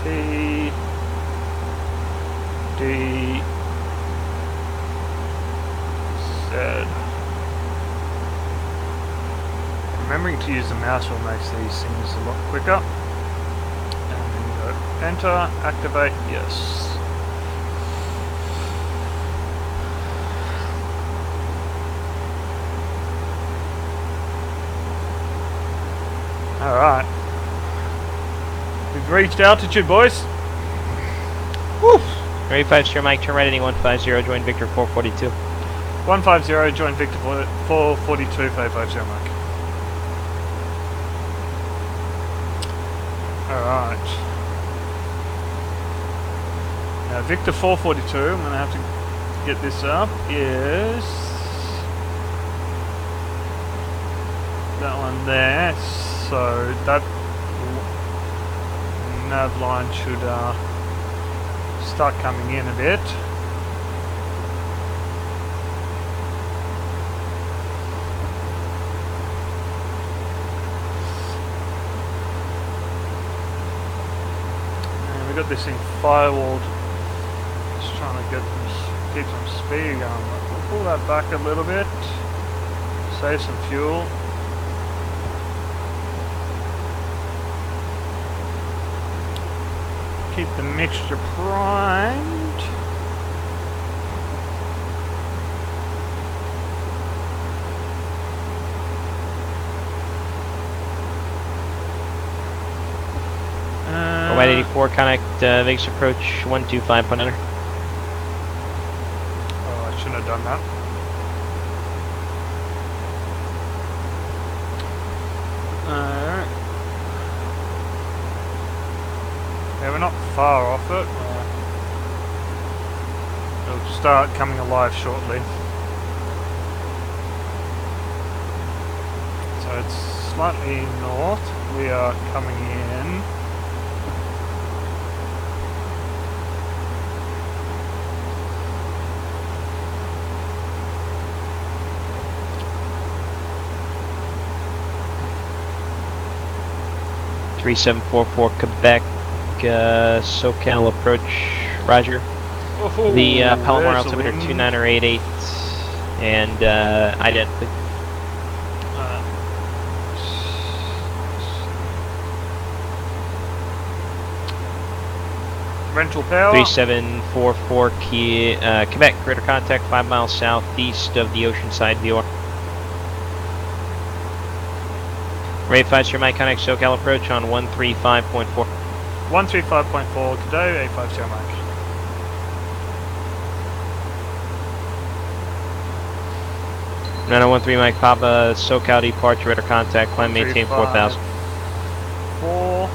P D Z. Remembering to use the mouse wheel makes these things a lot quicker. And then go enter, activate, yes. Alright. We've reached altitude, boys. Woo! Ready 5 Sierra Mike, turn right heading 150, join Victor 442. 150, join Victor 442, 55 Sierra Mike. Alright. Now Victor 442, I'm going to have to get this up, is that one there. So that nav line should start coming in a bit. And we got this thing firewalled. Just trying to keep some speed going. We'll pull that back a little bit. Save some fuel. Keep the mixture primed. White 84, connect Vegas approach 125 point under. Oh, I shouldn't have done that. Alright. Yeah, we're not far off it. It'll start coming alive shortly. So it's slightly north. We are coming in. .3744 Quebec, SoCal approach, roger. Oh, the Palomar there's the altimeter wind. 2988 and ident. Rental power. 3744 Quebec, greater contact 5 miles southeast of the Oceanside viewer. Rate 5 Sierra Mike, connect SoCal approach on 135.4. 135.4, today 85 Sierra Mike. Nine 13 Mike Papa, SoCal departure, radar contact, climb maintain 4000. 4.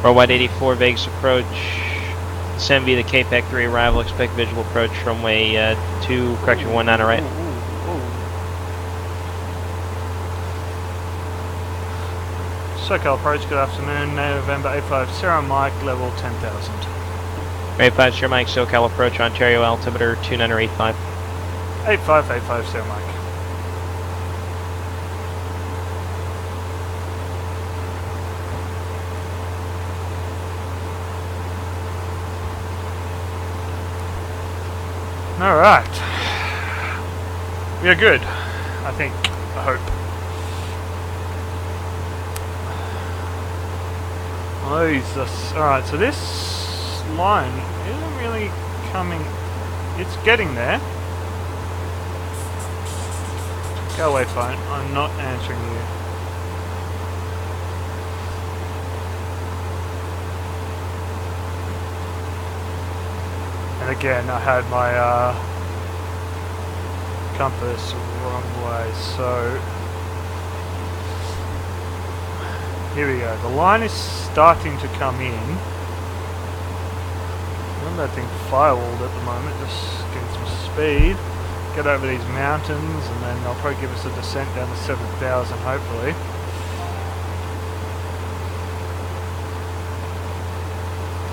Worldwide 84, Vegas approach. Send via the KPEC 3 arrival, expect visual approach, runway 2, correction 19 right. SoCal approach, good afternoon, November 85 Sierra Mike, level 10,000. Rate 5 Sierra Mike, SoCal approach, Ontario altimeter 2985. 8585 Sierra Mike. Alright. We are good, I think, I hope. Jesus. Alright, so this line isn't really coming. It's getting there. Go away, phone. I'm not answering you. And again, I had my compass wrong way, so here we go. The line is starting to come in. Not that thing firewalled at the moment, just getting some speed. Get over these mountains and then they'll probably give us a descent down to 7,000 hopefully.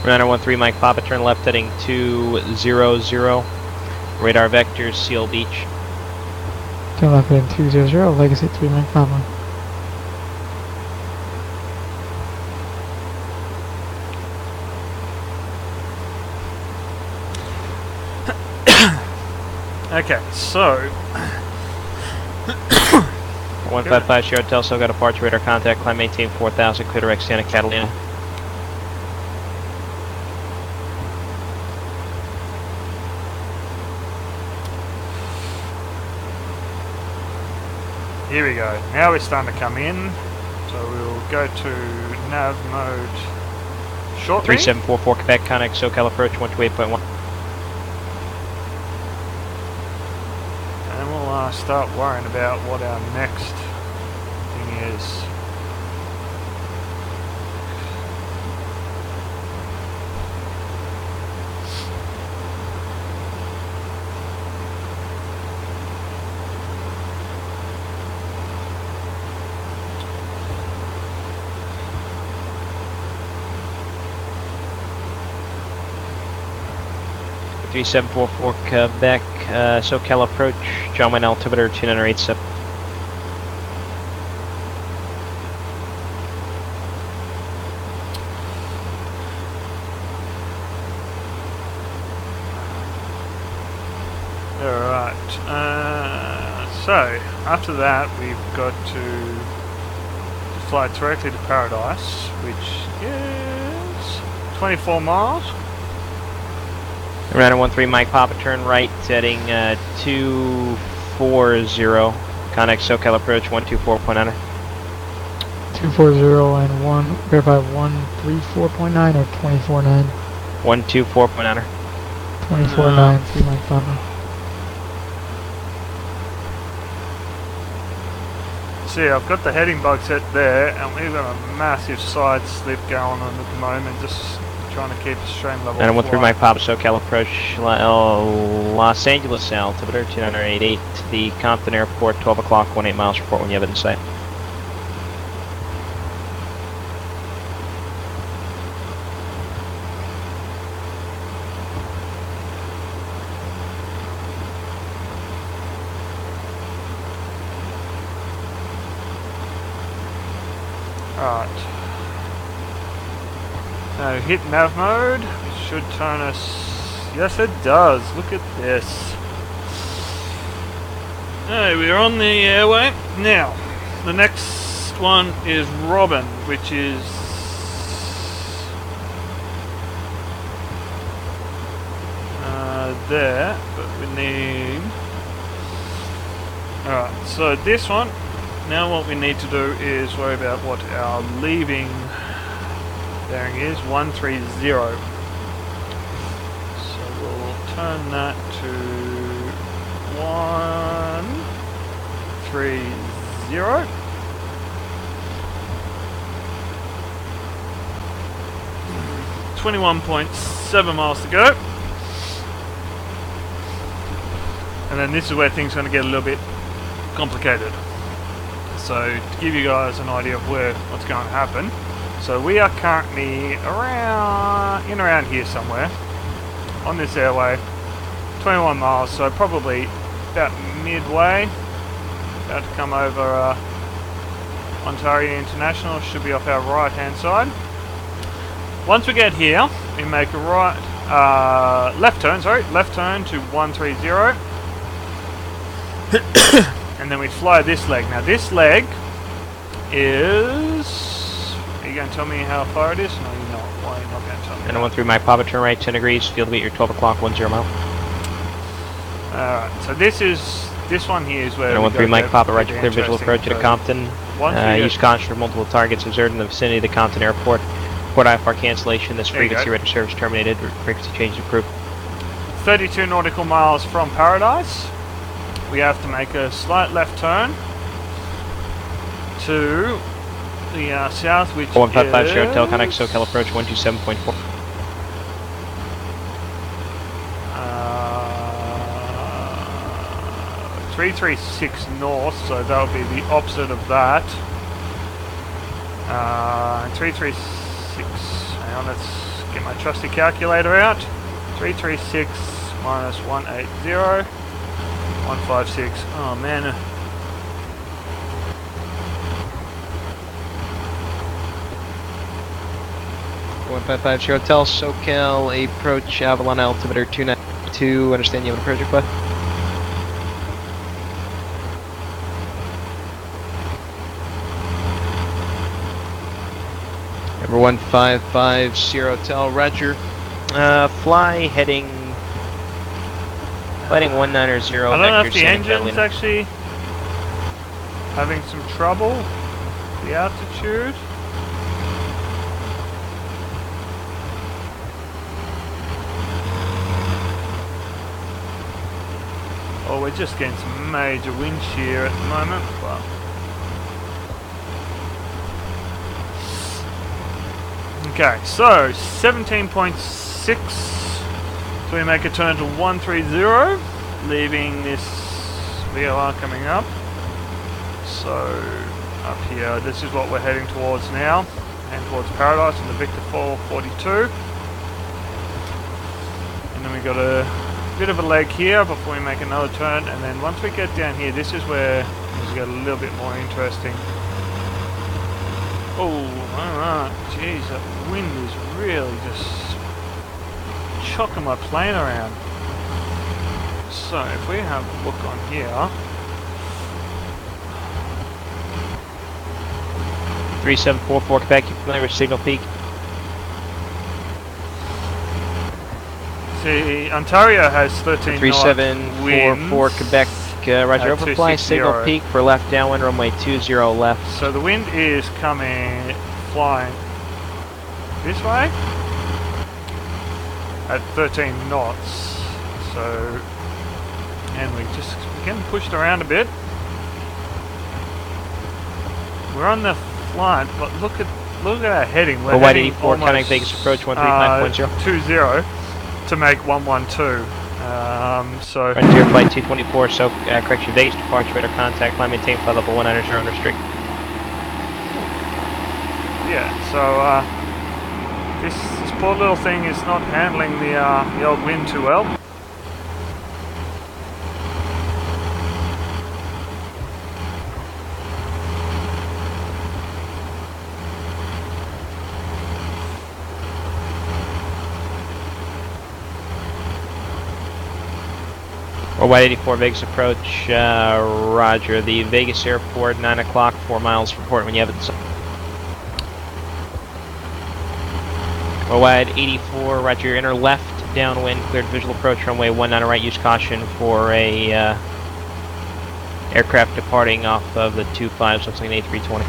Runner 13 Mike Papa, turn left heading 200. Radar vectors, Seal Beach. Turn left heading 200, Legacy 3 Mike Papa. Okay, so 155 Sierra Telso, got a parts radar contact, climb maintain 4000, clear direct Santa Catalina. here we go. Now we're starting to come in. So we'll go to nav mode shortly. 3744 Quebec, Connect, SoCal approach 128.1. And we'll start worrying about what our next thing is. Three 3744 Quebec, SoCal approach, John Wayne altimeter 2987. Alright, so after that we've got to fly directly to Paradise, which is 24 miles. Runner 13 Mike Papa, turn right heading 240. Connect SoCal approach 124.9. 240 and 1, verify 134.9 or 24.9? 124.9. 24.9, 3 Mike Papa. See, I've got the heading bug set there, and we've got a massive side slip going on at the moment, just trying to keep a stream level. Runner 13 Mike Papa, SoCal approach Los Angeles altimeter 2988 to the Compton Airport, 12 o'clock, 18 miles, report when you have it in sight. Alright. So hit nav mode. Should turn us. Yes, it does. Look at this. Hey, we're on the airway. Now, the next one is Robin, which is there, but we need. Alright, so this one. Now what we need to do is worry about what our leaving bearing is, 130. So we'll turn that to 130. 21.7 miles to go. And then this is where things are going to get a little bit complicated. So to give you guys an idea of what's going to happen, so we are currently around here somewhere on this airway, 21 miles, so probably about midway, about to come over Ontario International, should be off our right hand side. Once we get here, we make a left turn to 130. And then we fly this leg. Now this leg is, you going to tell me how far it is? No, you're not. Why are you not going to tell me? And 13 Mike Papa, turn right 10 degrees, field of at your 12 o'clock, 10 mile. Alright, so this one here is where. And 13 Mike Papa, right to clear visual approach to Compton. Use Use caution for multiple targets observed in the vicinity of the Compton Airport. Port IFR cancellation. This frequency rate of service terminated. Frequency change approved. 32 nautical miles from Paradise. We have to make a slight left turn to the south, which 155 is... Hotel Connect SoCal approach 127.4. 336 north, so that would be the opposite of that. 336, hang on, let's get my trusty calculator out. 336 minus 180, 156, oh man. 155 Hotel SoCal approach Avalon altimeter 292. Understand you have an approach request? Number 155 Hotel, Roger. Fly heading 190. I don't know if the engine's actually having some trouble. The altitude. Oh, we're just getting some major wind shear at the moment. Well. Okay, so 17.6. So we make a turn to 130, leaving this VLR coming up. So up here, this is what we're heading towards now, and towards Paradise and the Victor 442. And then we got a bit of a leg here before we make another turn, and then once we get down here, this is where things get a little bit more interesting. Oh, alright, jeez, that wind is really just chucking my plane around. So, if we have a look on here... 3744 Quebec, you familiar with Signal Peak? See, Ontario has 13 3744 Quebec, Roger, overfly Signal Peak for left downwind, runway 20 left. So the wind is coming, flying this way at 13 knots. So, and we're getting pushed around a bit. We're on the flight, but look at our heading. We're White heading 84, Connect Vegas approach 135.0. 20 to make 112. So Frontier flight 224, so correction, Vegas departure, radar contact, climb maintain flight level 190 under strict. Yeah, so this poor little thing is not handling the old wind too well. Or White 84 Vegas approach, Roger. The Vegas airport, 9 o'clock, 4 miles, report when you have it. Or White 84, Roger, your inner left, downwind, cleared visual approach, runway 19 right, use caution for a aircraft departing off of the 25, looks like an A320.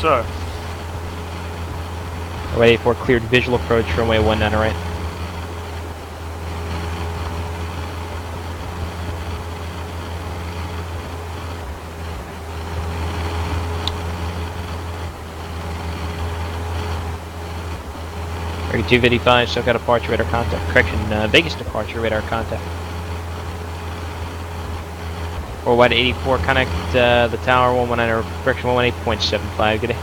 So. White 84 cleared visual approach, runway 19 right. Ready 255, SoCal departure radar contact. Correction, Vegas departure radar contact. Or White 84, connect the tower 119, or correction 118.75. Good day.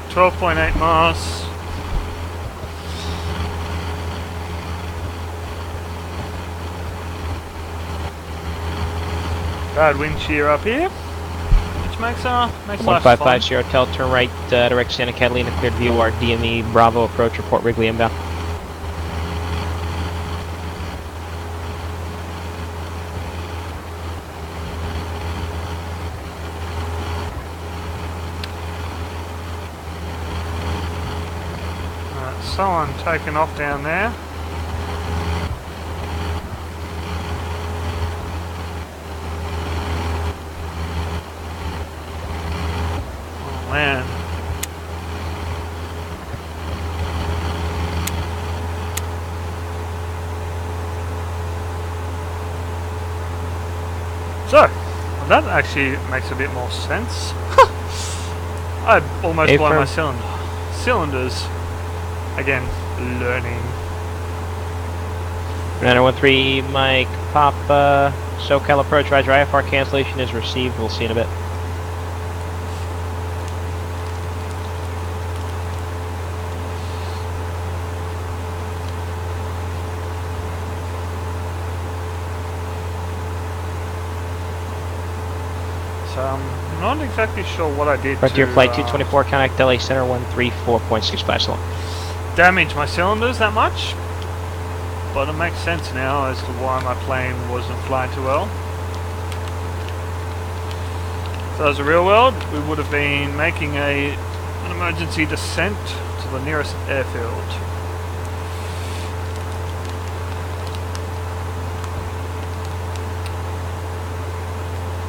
12.8 miles. Bad wind shear up here, which makes life fun. 155 Sierra Hotel, turn right, direct Santa Catalina, cleared VOR, DME, Bravo, approach, report Wrigley inbound. someone taking off down there. Oh man. So, well, that actually makes a bit more sense. I almost blow my cylinders. Again, learning. 913, Mike, Papa, SoCal approach, Roger, IFR cancellation is received, we'll see in a bit. So I'm not exactly sure what I did Frontier to Flight 224, contact LA Center 134.65 so long. damage my cylinders that much, but it makes sense now as to why my plane wasn't flying too well. So as a real world, we would have been making an emergency descent to the nearest airfield.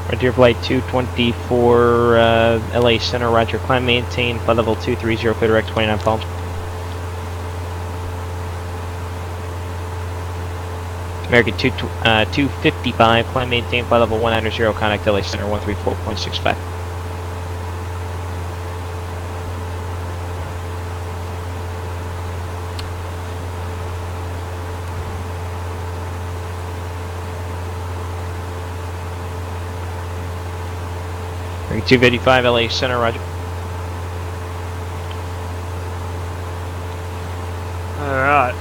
Frontier Flight 224, LA Center, Roger, climb, maintain, flight level 230, clear direct 29 palms. American 255, climb, maintain, flight level 190, contact LA Center 134.65. American 255, LA Center, Roger. Alright.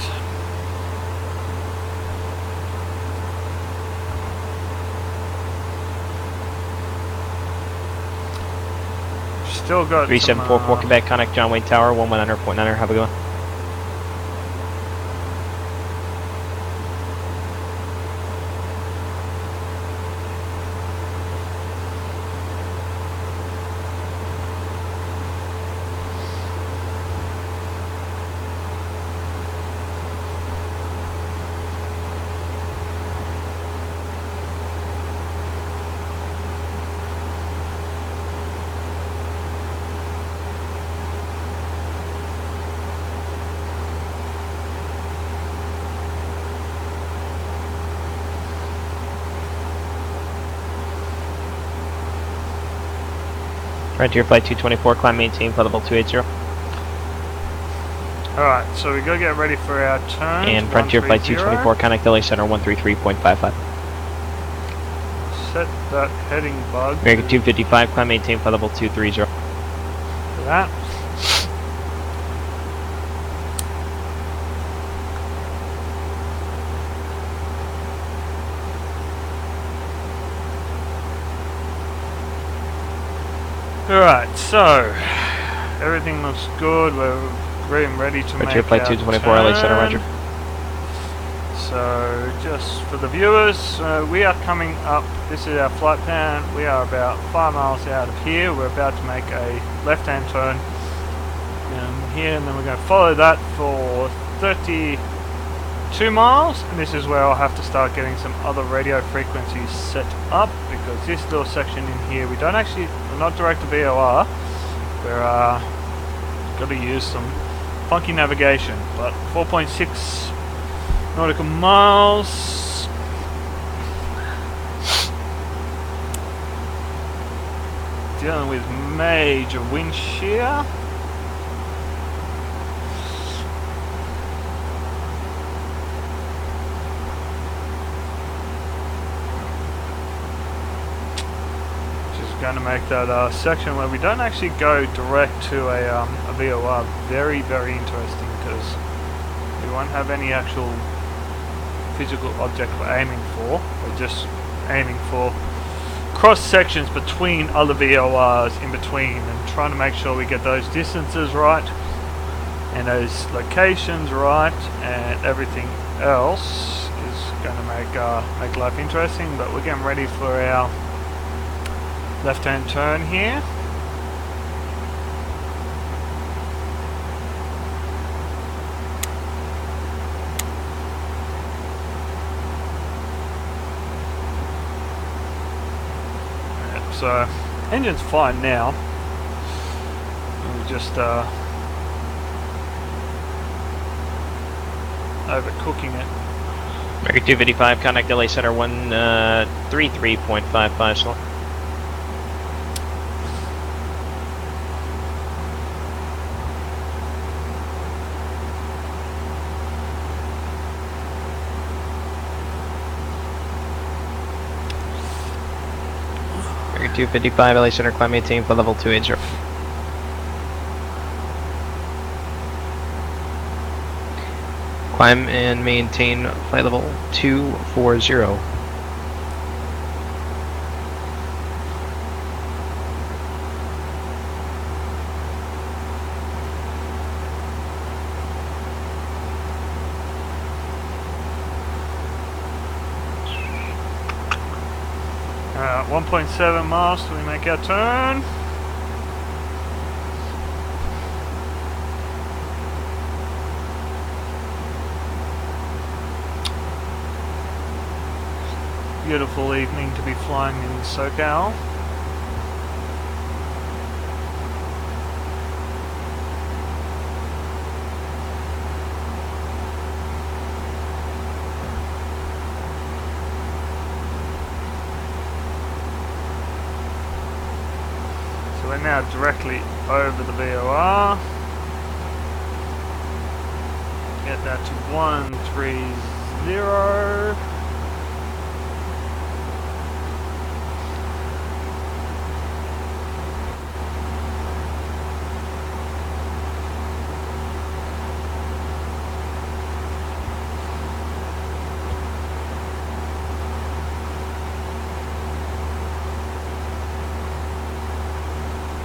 Still got 3744 Quebec, contact John Wayne Tower, 119.9, have a good one. Frontier Flight 224, climb, maintain, flight level 280. Alright, so we gotta get ready for our turn. And Frontier Flight 224, contact LA Center 133.55. Set that heading bug. American 255, climb, maintain, flight level 230. For that. Alright, so everything looks good. We're getting ready to Frontier make Flight our 224, LA Center, turn. Roger. So just for the viewers, we are coming up. This is our flight plan. We are about 5 miles out of here. We're about to make a left-hand turn here, and then we're going to follow that for 32 miles. And this is where I'll have to start getting some other radio frequencies set up, because this little section in here, we're not direct to VOR. We're got to use some funky navigation, but 4.6 nautical miles. Dealing with major wind shear. Going to make that section where we don't actually go direct to a VOR very, very interesting, because we won't have any actual physical object we're aiming for. We're just aiming for cross sections between other VORs in between, and trying to make sure we get those distances right and those locations right, and everything else is going to make life interesting. But we're getting ready for our left-hand turn here. So engine's fine now. We're just overcooking it. American 255, contact LA Center 133.55 slot. American 255, LA Center, climb maintain for level 280. Climb and maintain flight level 240. Alright, 1.7 miles till we make our turn. Beautiful evening to be flying in SoCal. So we're now directly over the VOR. Get that to 130.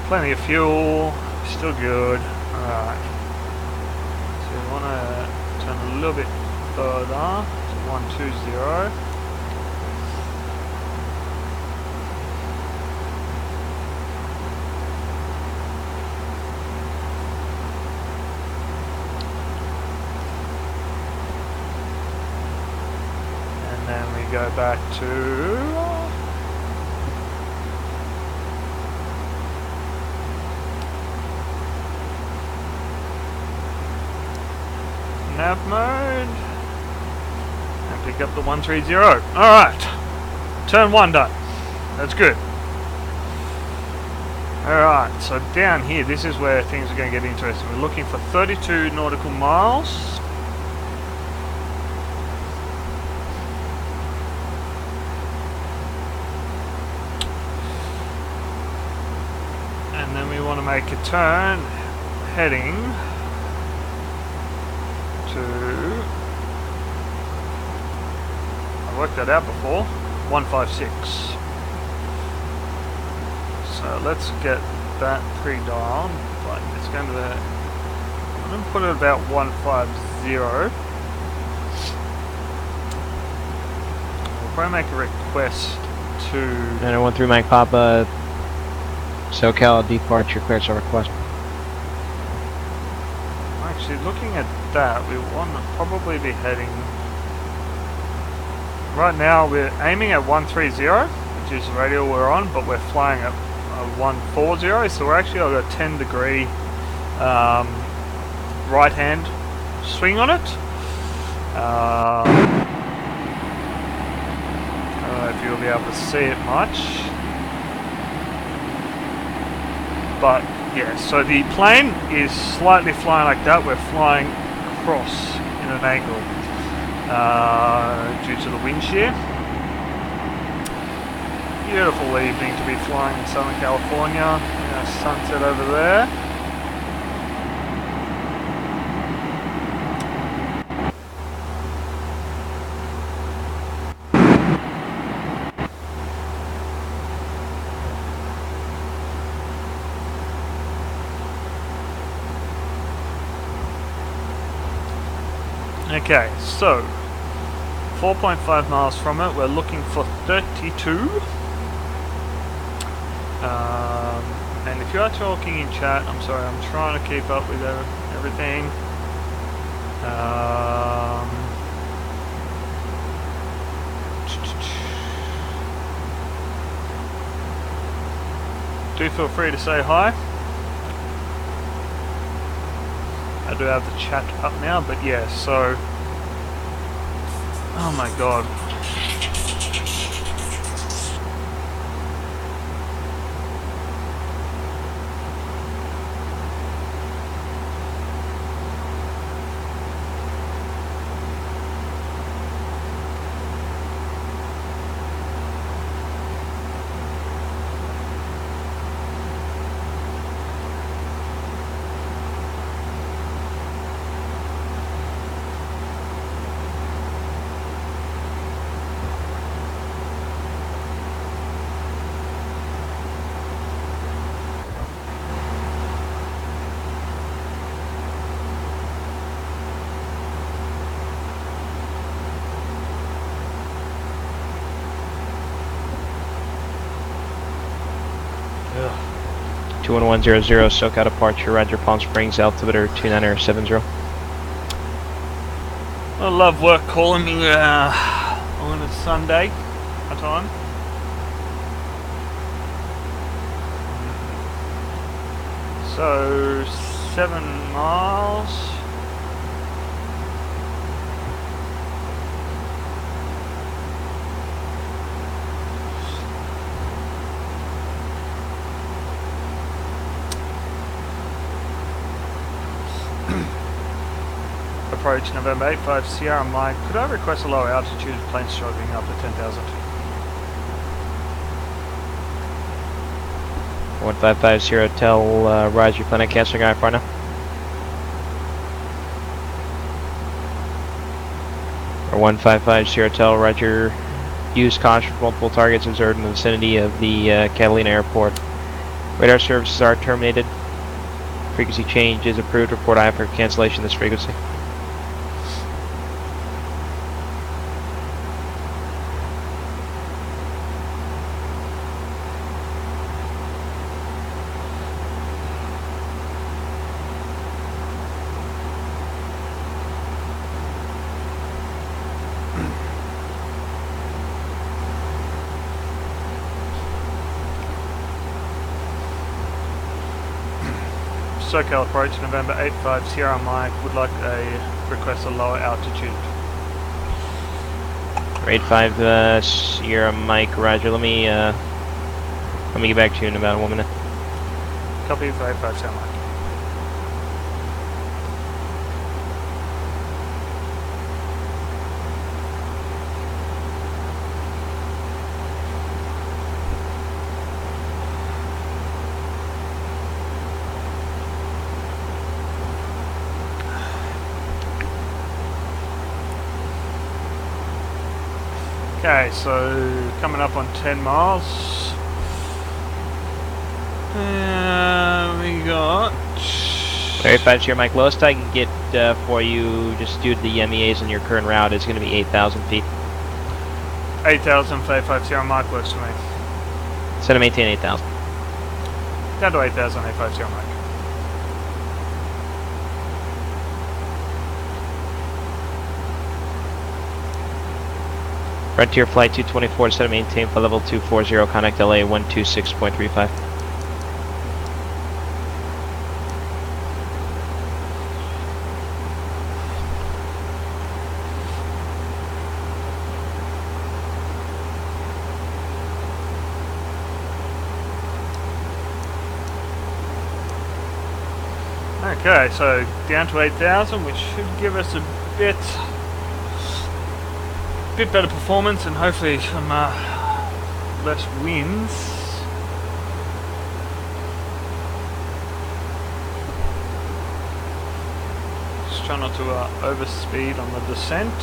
Plenty of fuel, still good. Alright. So we want to turn a little bit further to 120. And then we go back to nav mode and pick up the 130. Alright, turn 1 done. That's good. Alright, so down here, this is where things are going to get interesting. We're looking for 32 nautical miles. And then we want to make a turn heading to, I worked that out before, 156. So let's get that pre-dialed, but it's going to, I'm going to put it about 150. We'll probably make a request to... And I went through Mike Papa, SoCal departure clearance request. Actually, looking at that, we want to probably be heading... Right now we're aiming at 130, which is the radial we're on, but we're flying at 140, so we're actually got a 10 degree right hand swing on it. I don't know if you'll be able to see it much, but yeah, so the plane is slightly flying like that. We're flying across in an angle due to the wind shear. Beautiful evening to be flying in Southern California. Sunset over there. Okay, so 4.5 miles from it, we're looking for 32. And if you are talking in chat, I'm sorry, I'm trying to keep up with everything. do feel free to say hi. I do have the chat up now, but yeah, so... Oh my god. Ugh. 21100, SoCal departure, Roger, Palm Springs, altimeter 2970. I love work calling me on a Sunday a time. So 7 miles. Approach November 85 Sierra Mike. Could I request a lower altitude plane struggling up to 10,000? 1550, tell Roger, planet canceling IFR now. Or 1550, tell Roger, use caution for multiple targets observed in the vicinity of the Catalina airport. Radar services are terminated. Frequency change is approved. Report IFR cancellation this frequency. SoCal approach November 85 Sierra Mike. Would like a request a lower altitude. 85 Sierra Mike, Roger. Let me get back to you in about 1 minute. Copy for 85 Sierra Mike. Okay, so coming up on 10 miles. We got... 85 Sierra Mike, lowest I can get for you, just due to the MEAs on your current route, is going to be 8,000 feet. 8,000 for 85 Sierra Mike works for me. Set to maintain 8,000. Down to 8,000 85 Sierra Mike. Frontier Flight 224, set to maintain for level 240, contact LA 126.35. Okay, so down to 8,000, which should give us a bit better performance and hopefully some less winds. Just try not to overspeed on the descent.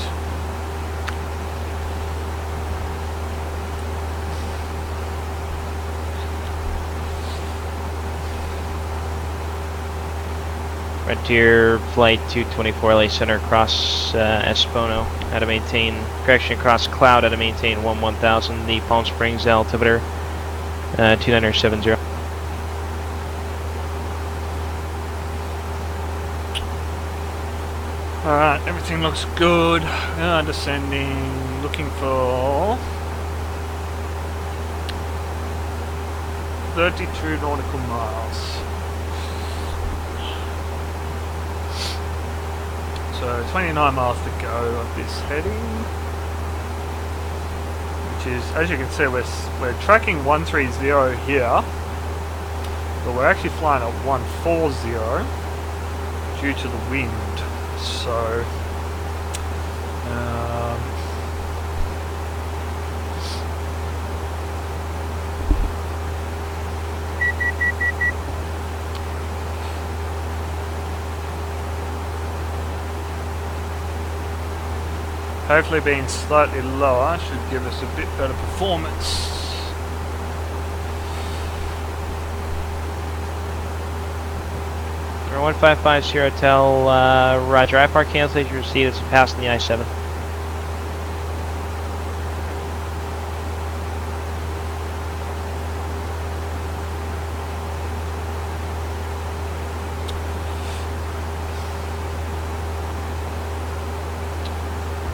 Frontier Flight 224 LA Center across Espono, how to maintain, correction, across Cloud, how to maintain 1000, the Palm Springs altimeter 2970. Alright, everything looks good. Descending, looking for 32 nautical miles. So 29 miles to go of this heading, which is, as you can see, we're tracking 130 here, but we're actually flying at 140 due to the wind. So hopefully being slightly lower should give us a bit better performance. For 155 Sierra Hotel, Roger. IFR cancellation received as a pass in the I-7.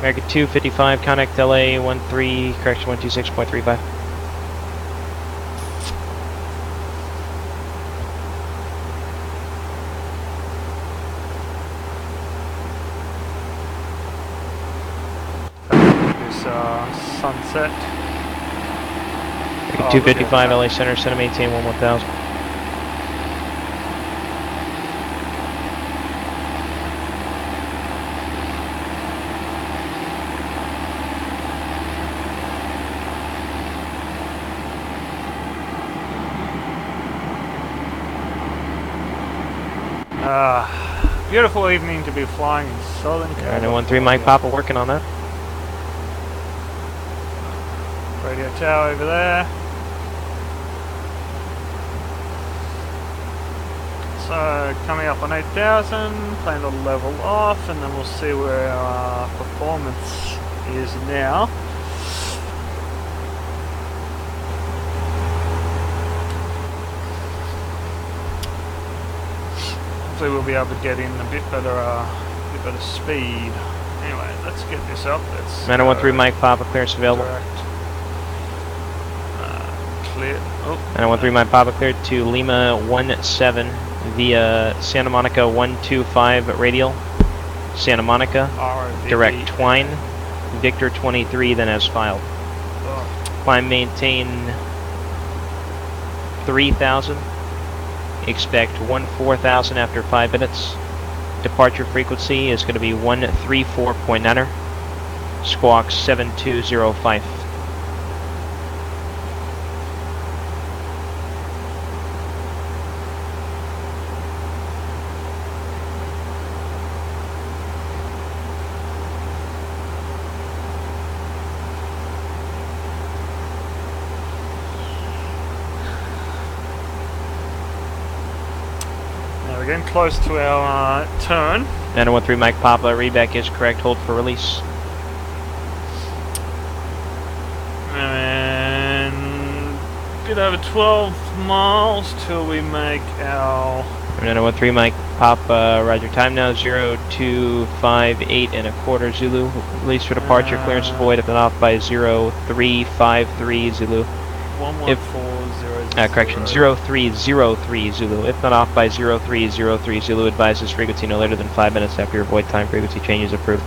American 255, contact LA 13, correction 126.35. This sunset. American 255, LA Center, center maintain 11,000. Beautiful evening to be flying in Southern California. 913 Mike Papa working on that. Radio tower over there. So coming up on 8,000, plan to level off, and then we'll see where our performance is now. Hopefully we'll be able to get in a bit better speed. Anyway, let's get this up. Let's 913 Mike Papa, clearance available. Clear. Oh. 913 Mike Papa, cleared to Lima 17 via Santa Monica 125 radial. Santa Monica, direct Twine, Victor 23, then as filed. Climb maintain 3,000. Expect 14,000 after 5 minutes. Departure frequency is going to be 134.9er. Squawk 7205. We're getting close to our turn. 913 Mike Papa, readback is correct, hold for release. And a bit over 12 miles till we make our... 913 Mike Papa, roger, time now 0258 and a quarter Zulu. Release for departure, clearance void if not off by 0353 Zulu. 11400. Correction, 0303 Zulu. If not off by 0303 Zulu, advises frequency no later than 5 minutes after your void time frequency change is approved.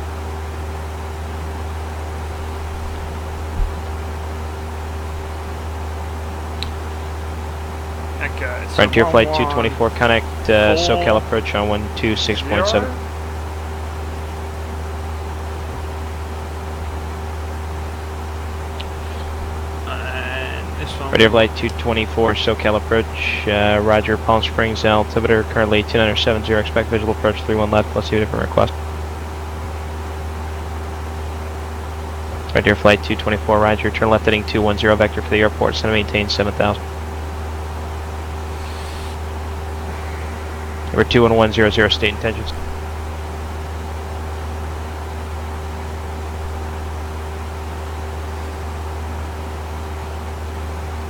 Okay. So Frontier Flight 224, connect SoCal approach on 126.7. Frontier Flight 224, SoCal approach, roger, Palm Springs altimeter, currently 2970, expect visual approach 31 left, plus you different request. Frontier Flight 224, roger, turn left heading 210 vector for the airport, center maintain 7,000. Number 21100, state intentions.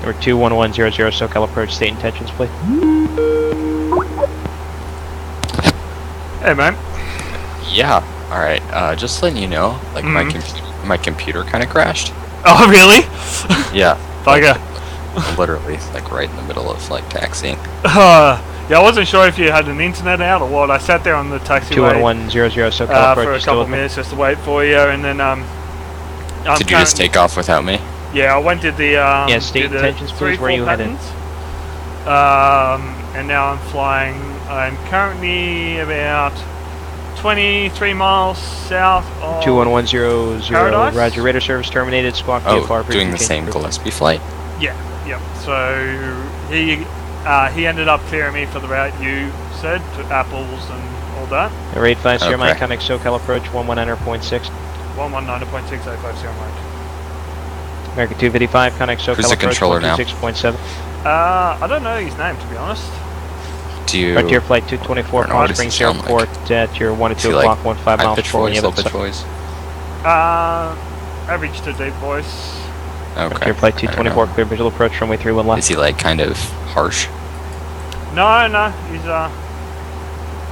Number 21100, SoCal approach, state intentions, please. Hey, man. Yeah. All right. Just letting you know, like my computer kind of crashed. Oh, really? Yeah. Bugger. Literally, like right in the middle of like taxiing. Yeah, I wasn't sure if you had an internet out or what. I sat there on the taxiway 21100 SoCal for a couple of minutes just to wait for you, and then Did you just take off without me? Yeah, I went to the yeah, state intentions, please. Where are you headed? And now I'm flying. I'm currently about 23 miles south of 21100. Paradise. Roger. Radar service terminated. Squawk IFR. Doing the same Gillespie flight. Yeah, yep. So he ended up clearing me for the route you said, to Apples and all that. 850 Mike, connect SoCal approach 119.6. 119.6, 850 Mike. American 255, connect SoCal Who's the approach controller now? 126.7. I don't know his name, to be honest. Do you... Frontier Flight 224, Palm Springs Airport at your 1 to 2 o'clock, 15 miles before the pitch voice? Average to deep voice. Okay. Frontier Flight 224, clear visual approach, runway 31 left. Is he like kind of harsh? No, he's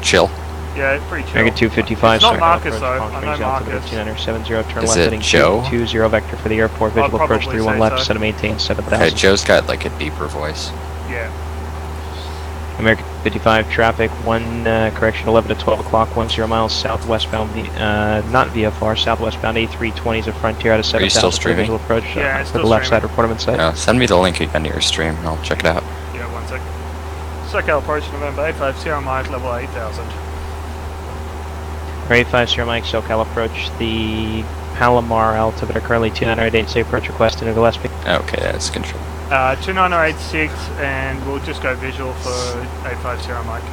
chill. Yeah, pretty chill. American 255, it's not Marcus though, I know Marcus. 70, turn Is left it heading Joe? 20 vector for the airport, visual approach 31 left, set to maintain 7000. Okay, Joe's got like a deeper voice. Yeah. American 55 traffic, 11 to 12 o'clock, 10 miles southwestbound, not VFR, southwestbound A320 is a Frontier out of 7,000. Are you still streaming? Visual approach yeah, for the left side report on site. No, send me the link again to your stream and I'll check it out. Yeah, 1 sec. SoCal approach November 850 Mike, level 8000. 850 Mike, SoCal approach, the Palomar altimeter currently 2908, safe approach request into Gillespie. Okay, that's control. 29086, and we'll just go visual for 850 Mike.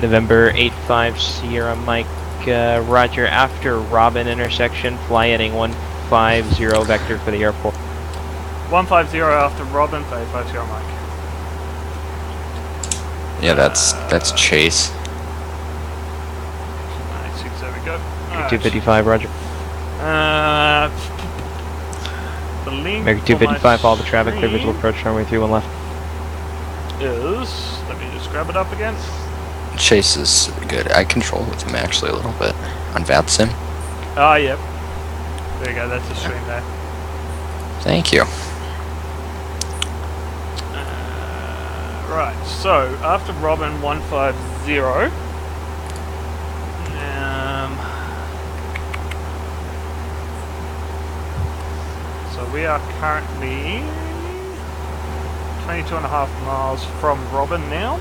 November 85 Sierra Mike, roger, after Robin intersection, fly heading 150 vector for the airport. 150 after Robin for 850 Mike. Yeah, that's Chase. 96, there we go. 255, roger. The link American 255, all the traffic, clear visual approach, runway 31 left. Is, let me just grab it up again. Chase is good. I control with him actually a little bit on VAPSIM. Ah, yep. There you go, that's the stream there. Thank you. Right, so after Robin 150, so we are currently 22.5 miles from Robin now.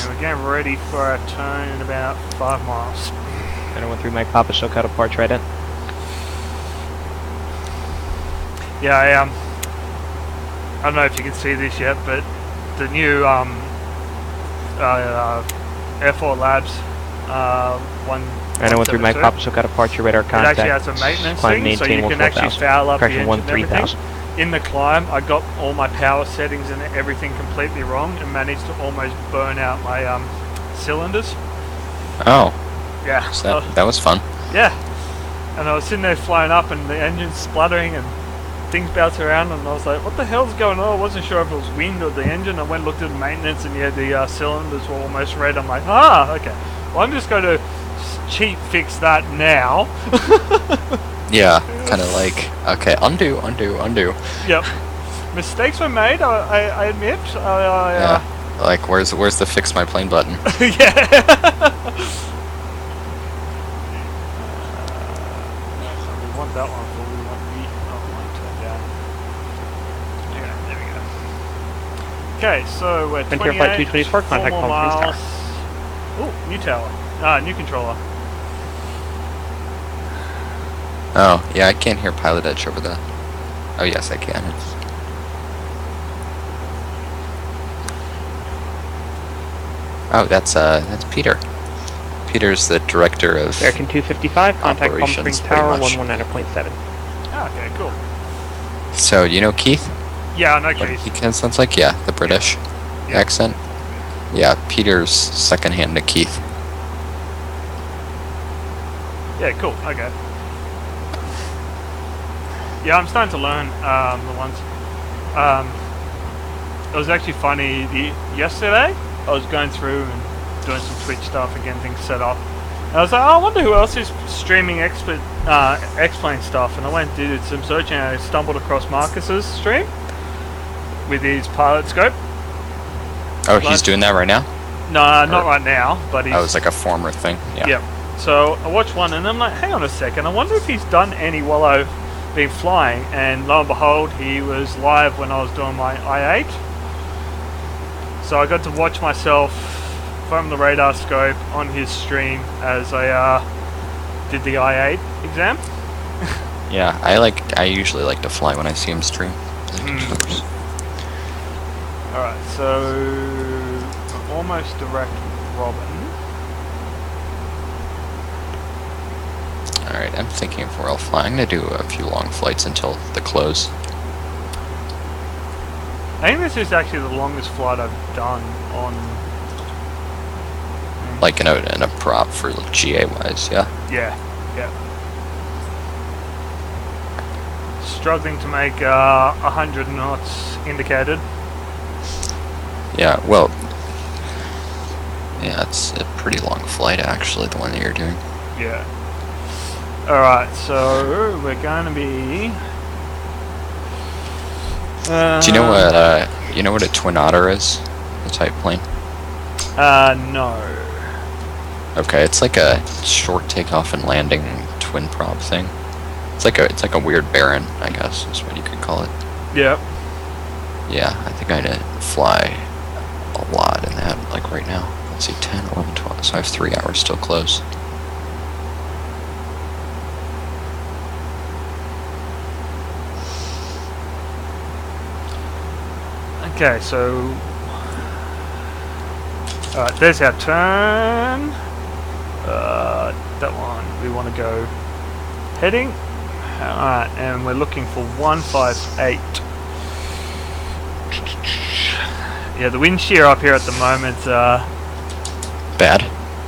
And we're getting ready for our turn in about 5 miles. 913 Mike Papa, SoCal departure right in. Yeah, I don't know if you can see this yet, but the new Airfoil Labs 913 Mike Papa, SoCal departure radar contact. It actually has a maintenance thing, so you can actually foul up the engine and everything. In the climb, I got all my power settings and everything completely wrong and managed to almost burn out my cylinders. Oh. Yeah. So that was fun. Yeah. And I was sitting there flying up and the engine's spluttering and things bounce around, and I was like, what the hell's going on? I wasn't sure if it was wind or the engine. I went and looked at the maintenance, and yeah, the cylinders were almost red. I'm like, okay. Well, I'm just going to cheap fix that now. Yeah, kind of like, okay, undo. Yep. Mistakes were made, I admit. Yeah. Like, where's the fix my plane button? Yeah. We want that one for we want the other one turned down. Yeah, there we go. Okay, so we're 28, Flight 224, contact more Palm Springs miles. Oh, new tower. New controller. Oh, yeah, I can't hear Pilotedge over the... Oh, yes, I can. Oh, that's Peter. Peter's the director of American 255, contact Palm Springs Tower 119.7. Okay, cool. So, you know Keith? Yeah, I know Keith. He kind of sounds like, yeah, the British accent. Yeah, Peter's second hand to Keith. Yeah, cool. Okay. Yeah, I'm starting to learn the ones. It was actually funny. Yesterday, I was going through and doing some Twitch stuff and getting things set up. And I was like, oh, I wonder who else is streaming X-Plane stuff, and I went and did some searching, and I stumbled across Marcus's stream with his pilot scope. Oh, he's doing that right now? No, not right now, but he's... Oh, it's like a former thing. Yeah. Yep. So I watched one, and I'm like, hang on a second, I wonder if he's done any while I've been flying, and lo and behold, he was live when I was doing my I-8. So I got to watch myself from the radar scope on his stream as I did the I-8 exam. Yeah, I usually like to fly when I see him stream. Alright, so almost direct Robin. Alright, I'm thinking if we're all flying, I'm gonna do a few long flights until the close. I think this is actually the longest flight I've done on... Like in a prop for GA wise, yeah? Yeah, yeah. Struggling to make 100 knots indicated. Yeah, well... Yeah, it's a pretty long flight actually, the one that you're doing. Yeah. Alright, so we're going to be... Do you know what a twin otter is? The type plane? No. Okay, it's like a short takeoff and landing twin prop thing. It's like a weird Baron, I guess, is what you could call it. Yep. Yeah, I think I'm gonna fly a lot in that, like right now. Let's see, 10, 11, 12, so I have 3 hours till close. Okay, so... Alright, there's our turn. That one, we want to go heading. Alright, and we're looking for 158. Yeah, the wind shear up here at the moment, Bad?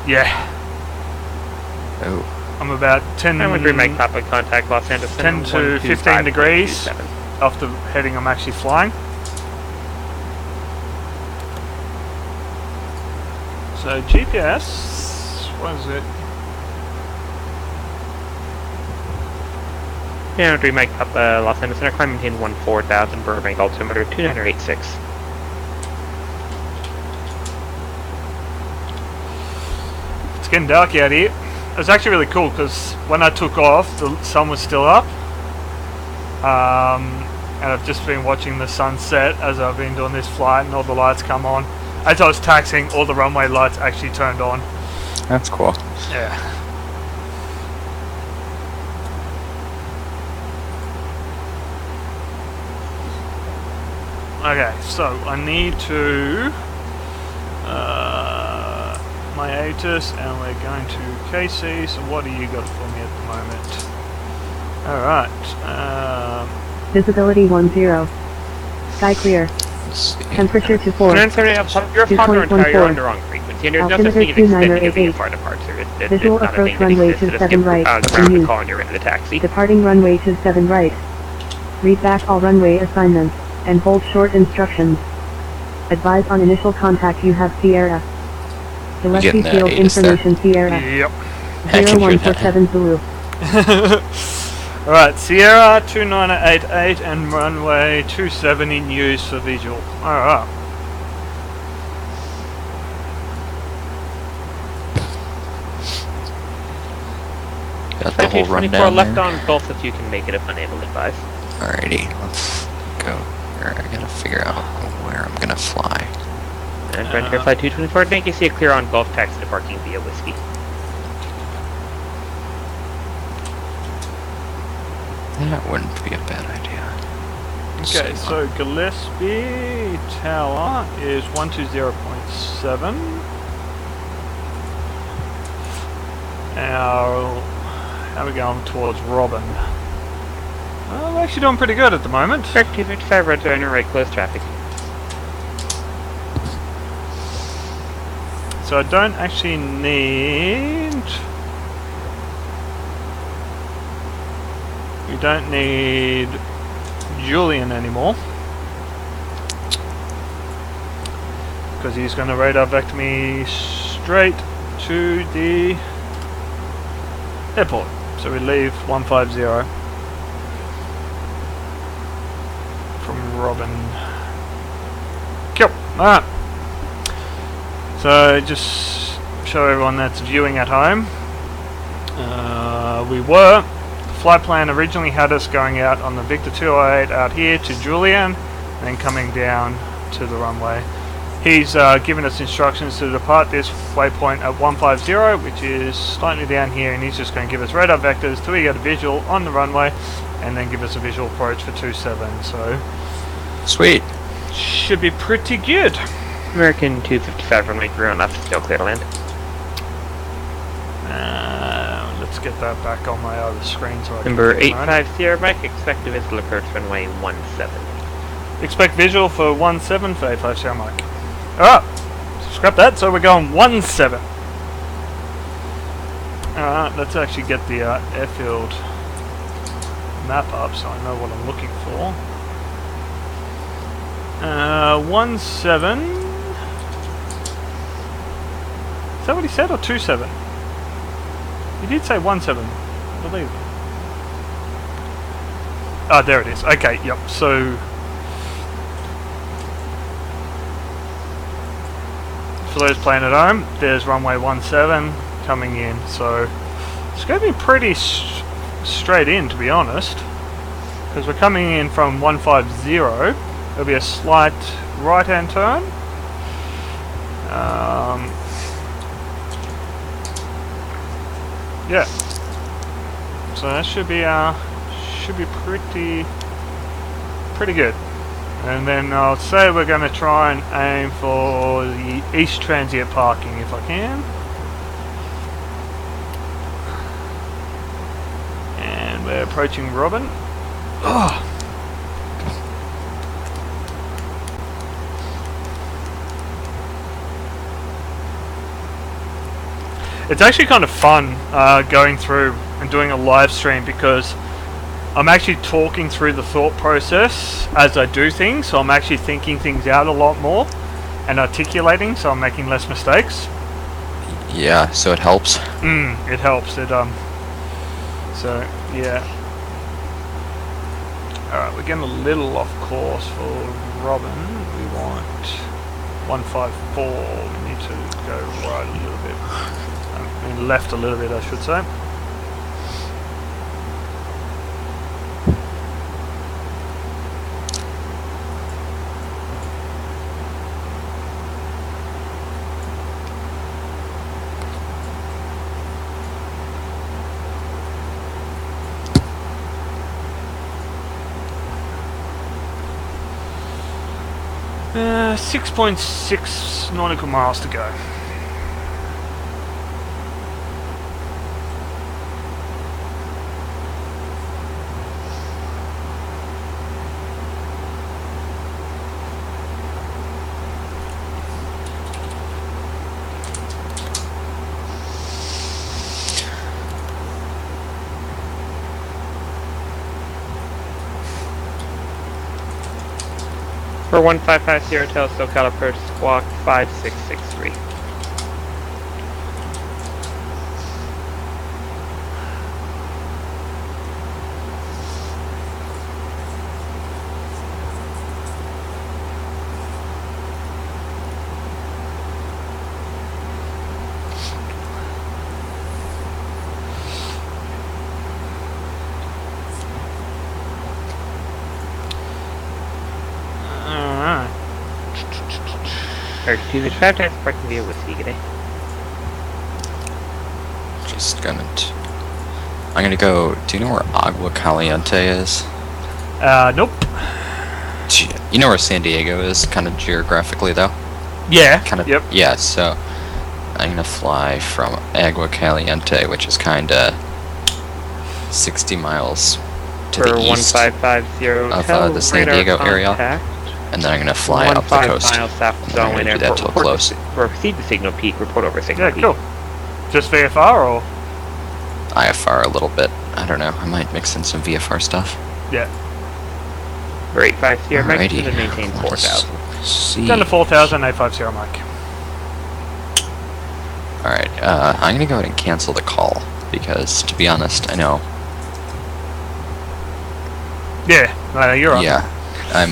yeah. Oh. I'm about 10... I would remake Papa contact Los Angeles. 10 to 15 degrees off the heading I'm actually flying. So GPS, what is it? Yeah, I would remake Papa Los Angeles Center, climb maintain 14,000, Burbank altimeter 2986. It's getting dark out here. It was actually really cool because when I took off, the sun was still up. And I've just been watching the sunset as I've been doing this flight, and all the lights come on. As I was taxiing, all the runway lights actually turned on. That's cool. Yeah. Okay, so I need to hiatus, and we're going to KSEE. So what do you got for me at the moment? Alright. Visibility 10. Sky clear. Temperature to 4. You're Papa entire, you're on the wrong frequency, and there's no such thing as extending a VFR departure. Visual approach runway to 7 right. Ground call and you're in the taxi. Departing runway to 7 right. Read back all runway assignments, and hold short instructions. Advise on initial contact you have Sierra. Gillespie Field Information Sierra. Yep. 0147 Zulu. Alright, Sierra 2988 and runway 27 in use for visual. Alright. Got the whole rundown left there. on Gulf if you can make it, if unable to advise. Alrighty, let's go. I gotta figure out where I'm gonna fly. And Frontier Flight 224, thank you. See a clear on Gulf taxi departing via Whiskey. That wouldn't be a bad idea. Okay, so Gillespie Tower is 120.7. Now, how are we going towards Robin? We're actually doing pretty good at the moment. 255 red zone, right, close traffic. So I don't actually need... We don't need Julian anymore. Because he's going to radar vector me straight to the airport. So we leave 150 from Robin. Cool. Alright. So just show everyone that's viewing at home. The flight plan originally had us going out on the Victor 208 out here to Julian, and then coming down to the runway. He's given us instructions to depart this waypoint at 150, which is slightly down here, and he's just going to give us radar vectors till we get a visual on the runway, and then give us a visual approach for 27. So sweet. Should be pretty good. American 255 runway 3 on left, still clear to land. Let's get that back on my other screen so I can Number keep an eye. 850, Mike, expect a visual approach runway 17. Expect visual for 17 for 850 Mike. Alright, scrap that, so we're going 17. Alright, let's actually get the airfield map up so I know what I'm looking for. 17. Is that what he said, or 27? He did say 17, I believe. Ah, there it is. Okay, yep, so for those playing at home, there's runway 17 coming in, so it's going to be pretty straight in, to be honest, because we're coming in from 150. There'll be a slight right-hand turn. Yeah, so that should be pretty good. And then I'll say we're going to try and aim for the east transient parking if I can. And we're approaching Robin. Oh. It's actually kind of fun going through and doing a live stream because I'm actually talking through the thought process as I do things, so I'm actually thinking things out a lot more and articulating, so I'm making less mistakes. Yeah, so it helps. It helps. So yeah. Alright, we're getting a little off course for Robin. We want 154. We need to go right a little bit. Left a little bit, I should say. Uh, 6.6 nautical miles to go. For 1550 Hotel, SoCal approach squawk 5663. Excuse me, 5 times parking via Whiskey, g'day. Just gonna... I'm gonna go... Do you know where Agua Caliente is? Nope. You know where San Diego is, kind of geographically, though? Yeah, kind of. Yep. Yeah, so... I'm gonna fly from Agua Caliente, which is kinda... 60 miles to For the east 1550 of the San Diego area. And then I'm gonna fly up the coast. Miles south of And I'm gonna do that till close. Proceed to Signal Peak, report over Signal Peak. Yeah, cool. Just VFR or? IFR a little bit. I don't know. I might mix in some VFR stuff. Yeah. For 850, Alrighty. Mike, maintain 4,000. See. Down to 4,000, 850, Mike. Alright, I'm gonna go ahead and cancel the call because, to be honest, I know. Yeah, no, you're right. Yeah, I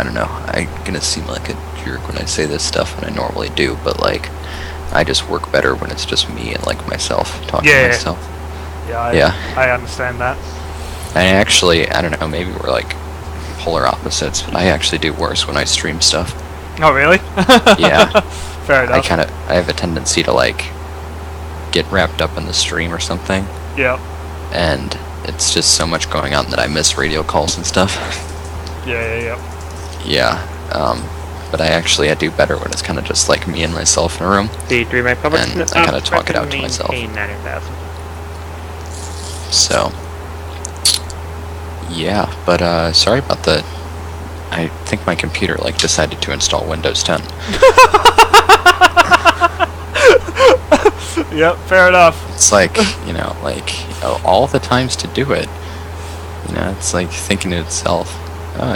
don't know, I'm gonna seem like a jerk when I say this stuff, and I normally do, but like, I just work better when it's just me and like myself talking to myself. Yeah, I understand that. I actually, I don't know, maybe we're like polar opposites, but I actually do worse when I stream stuff. Oh, really? Yeah. Fair enough. I have a tendency to like get wrapped up in the stream or something. Yeah. And it's just so much going on that I miss radio calls and stuff. Yeah. Yeah. But I do better when it's kind of just like me and myself in a room. D3 my public and I kind of talk it out to myself. 90,000. So, yeah, but sorry about the. I think my computer like decided to install Windows 10. Yep, fair enough. It's like, all the times to do it. It's like thinking to itself, oh,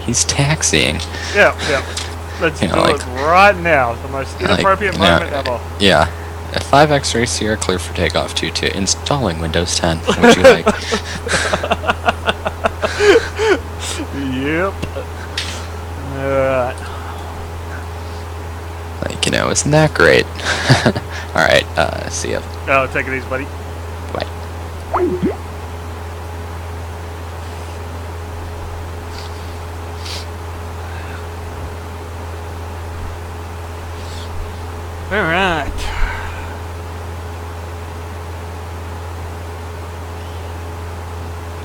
he's taxiing. Yeah. Let's do it right now. The most inappropriate moment ever. Yeah. 5 X-ray Sierra clear for takeoff 22. Installing Windows 10. Would you like? Yep. Alright. Isn't that great? Alright, see ya. Oh, take it easy, buddy. Bye. Alright.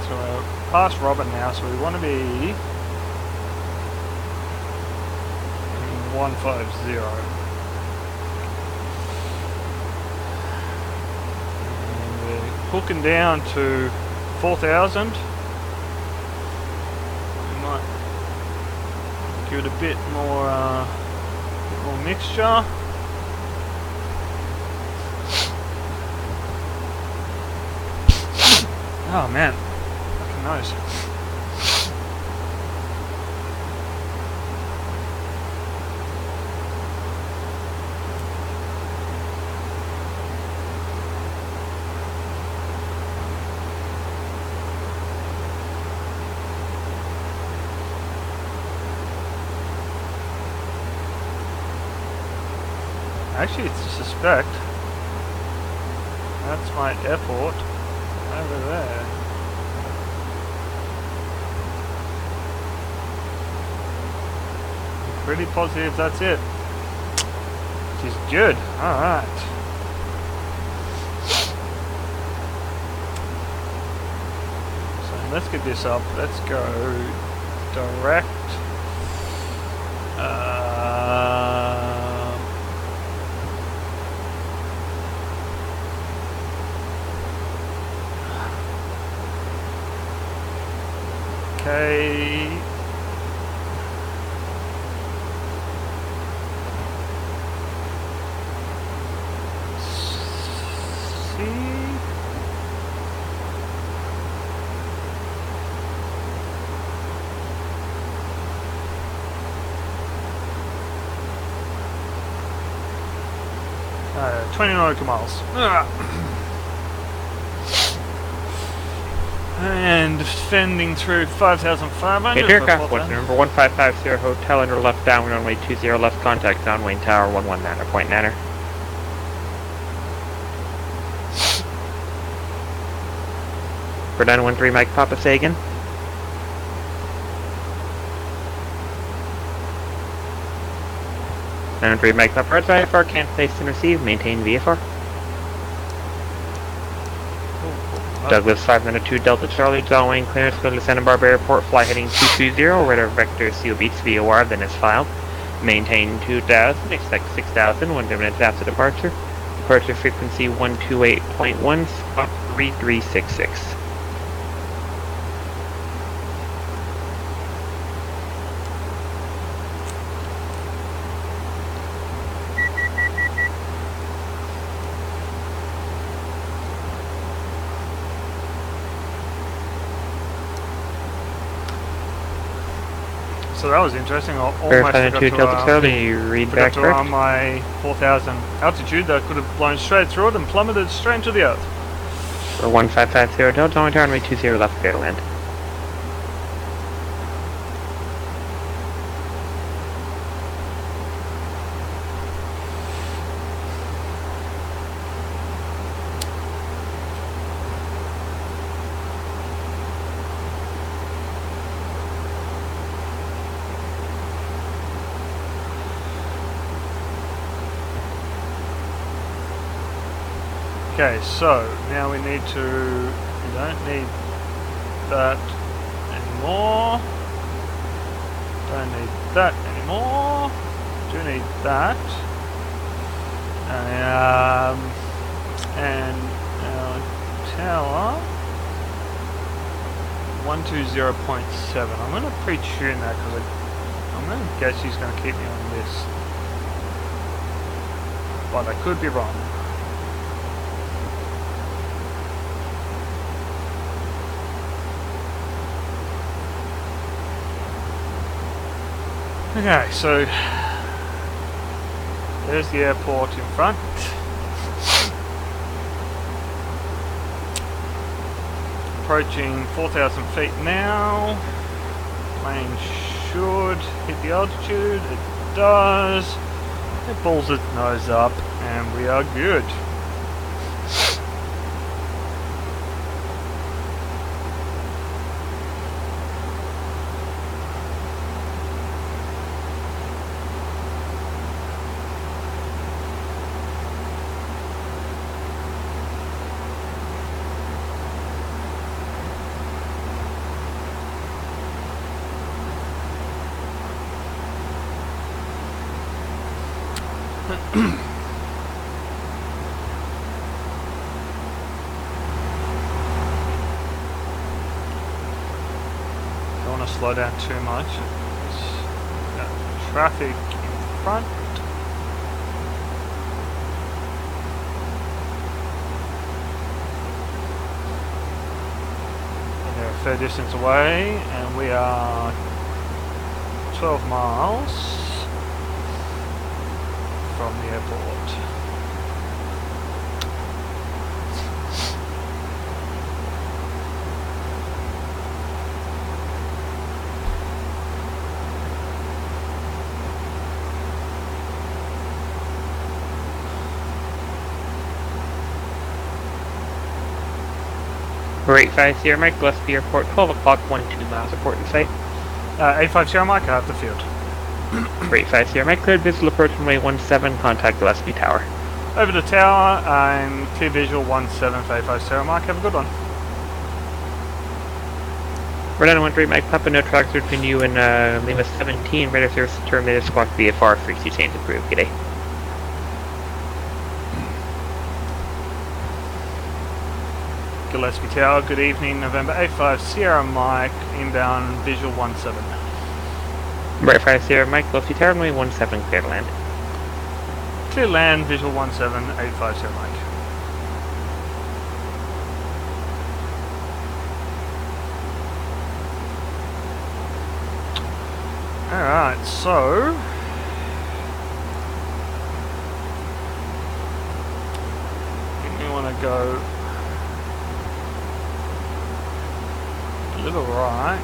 So we're past Robin now, so we want to be 150. And we're hooking down to 4,000. We might give it a bit more mixture. Oh man, fucking nose. Actually, it's a suspect. That's my airport over there. I'm pretty positive that's it. Which is good. Alright. So let's get this up. Let's go direct. Okay. See. 20 nautical miles. And descending through 5,500. Okay, aircraft 1, number 1550 hotel under left downwind runway 20 left contact downwind tower 11 Nanner, point Nanner. For 913 Mike Papa Sagan. And 3 Mike Papa Red IFR can't place and receive, maintain VFR. Douglas 592 Delta Charlie, John Wayne clearance, go to Santa Barbara Airport, fly heading 220, radar vector CO beats VOR, then is filed. Maintain 2000, expect 6000, 1 minutes after departure. Departure frequency 128.1, spot 3366. So that was interesting. I almost Verify forgot 2 to, Delta Charlie, read forgot back to correct. run my 4,000 altitude. That could have blown straight through it and plummeted straight into the earth. For 1550 Delta, only turn runway 20 left clear to land. Okay, so now we need to, we don't need that anymore, don't need that anymore, do need that, and our tower, 120.7, I'm going to pre-tune that because I'm going to guess he's going to keep me on this, but I could be wrong. Okay, so there's the airport in front. Approaching 4,000 feet now. Plane should hit the altitude. It does. It pulls its nose up, and we are good. Don't want to slow down too much. Got traffic in front. And they're a fair distance away, and we are 12 miles from the airport. Rate 5 Sierra Mike, Gillespie Airport, 12 o'clock, 12 miles, report in sight. 85 Sierra Mike, I have the field. Rate 5 Sierra Mike, cleared visual approach runway 17, contact Gillespie Tower. Over the tower, I'm clear visual 17 for 85 Sierra Mike, have a good one. Radar 13 Mike, Papa, no tracks between you and Lima 17, radar service terminated, squawk VFR, frequency change approved, g'day. Gillespie Tower, good evening, November 85 Sierra Mike, inbound visual 17. Rate 5 Sierra Mike, Gillespie Tower, runway 17, clear to land. Clear land, visual 17, 85 Sierra Mike. Alright, so I think we want to go a little right.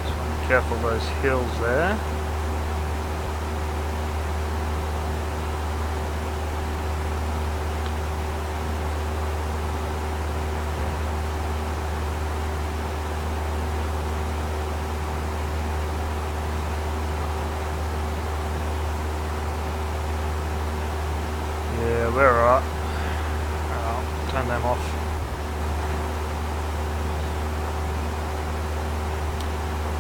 Just want to be careful of those hills there. Yeah, we're alright. I'll turn them off.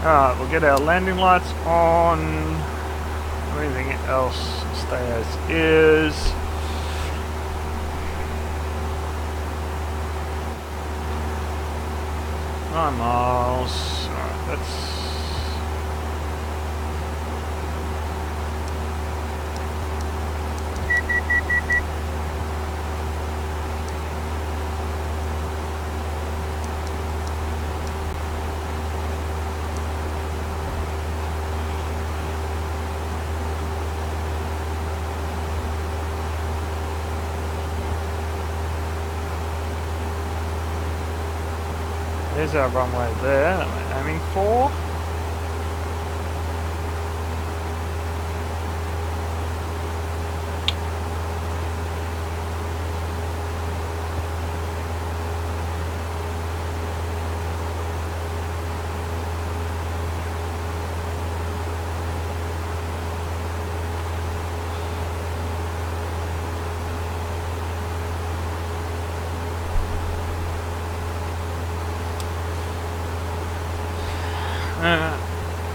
Alright, we'll get our landing lights on. Everything else stay as is. Nine miles. Alright, that's There's our runway there that we're aiming for.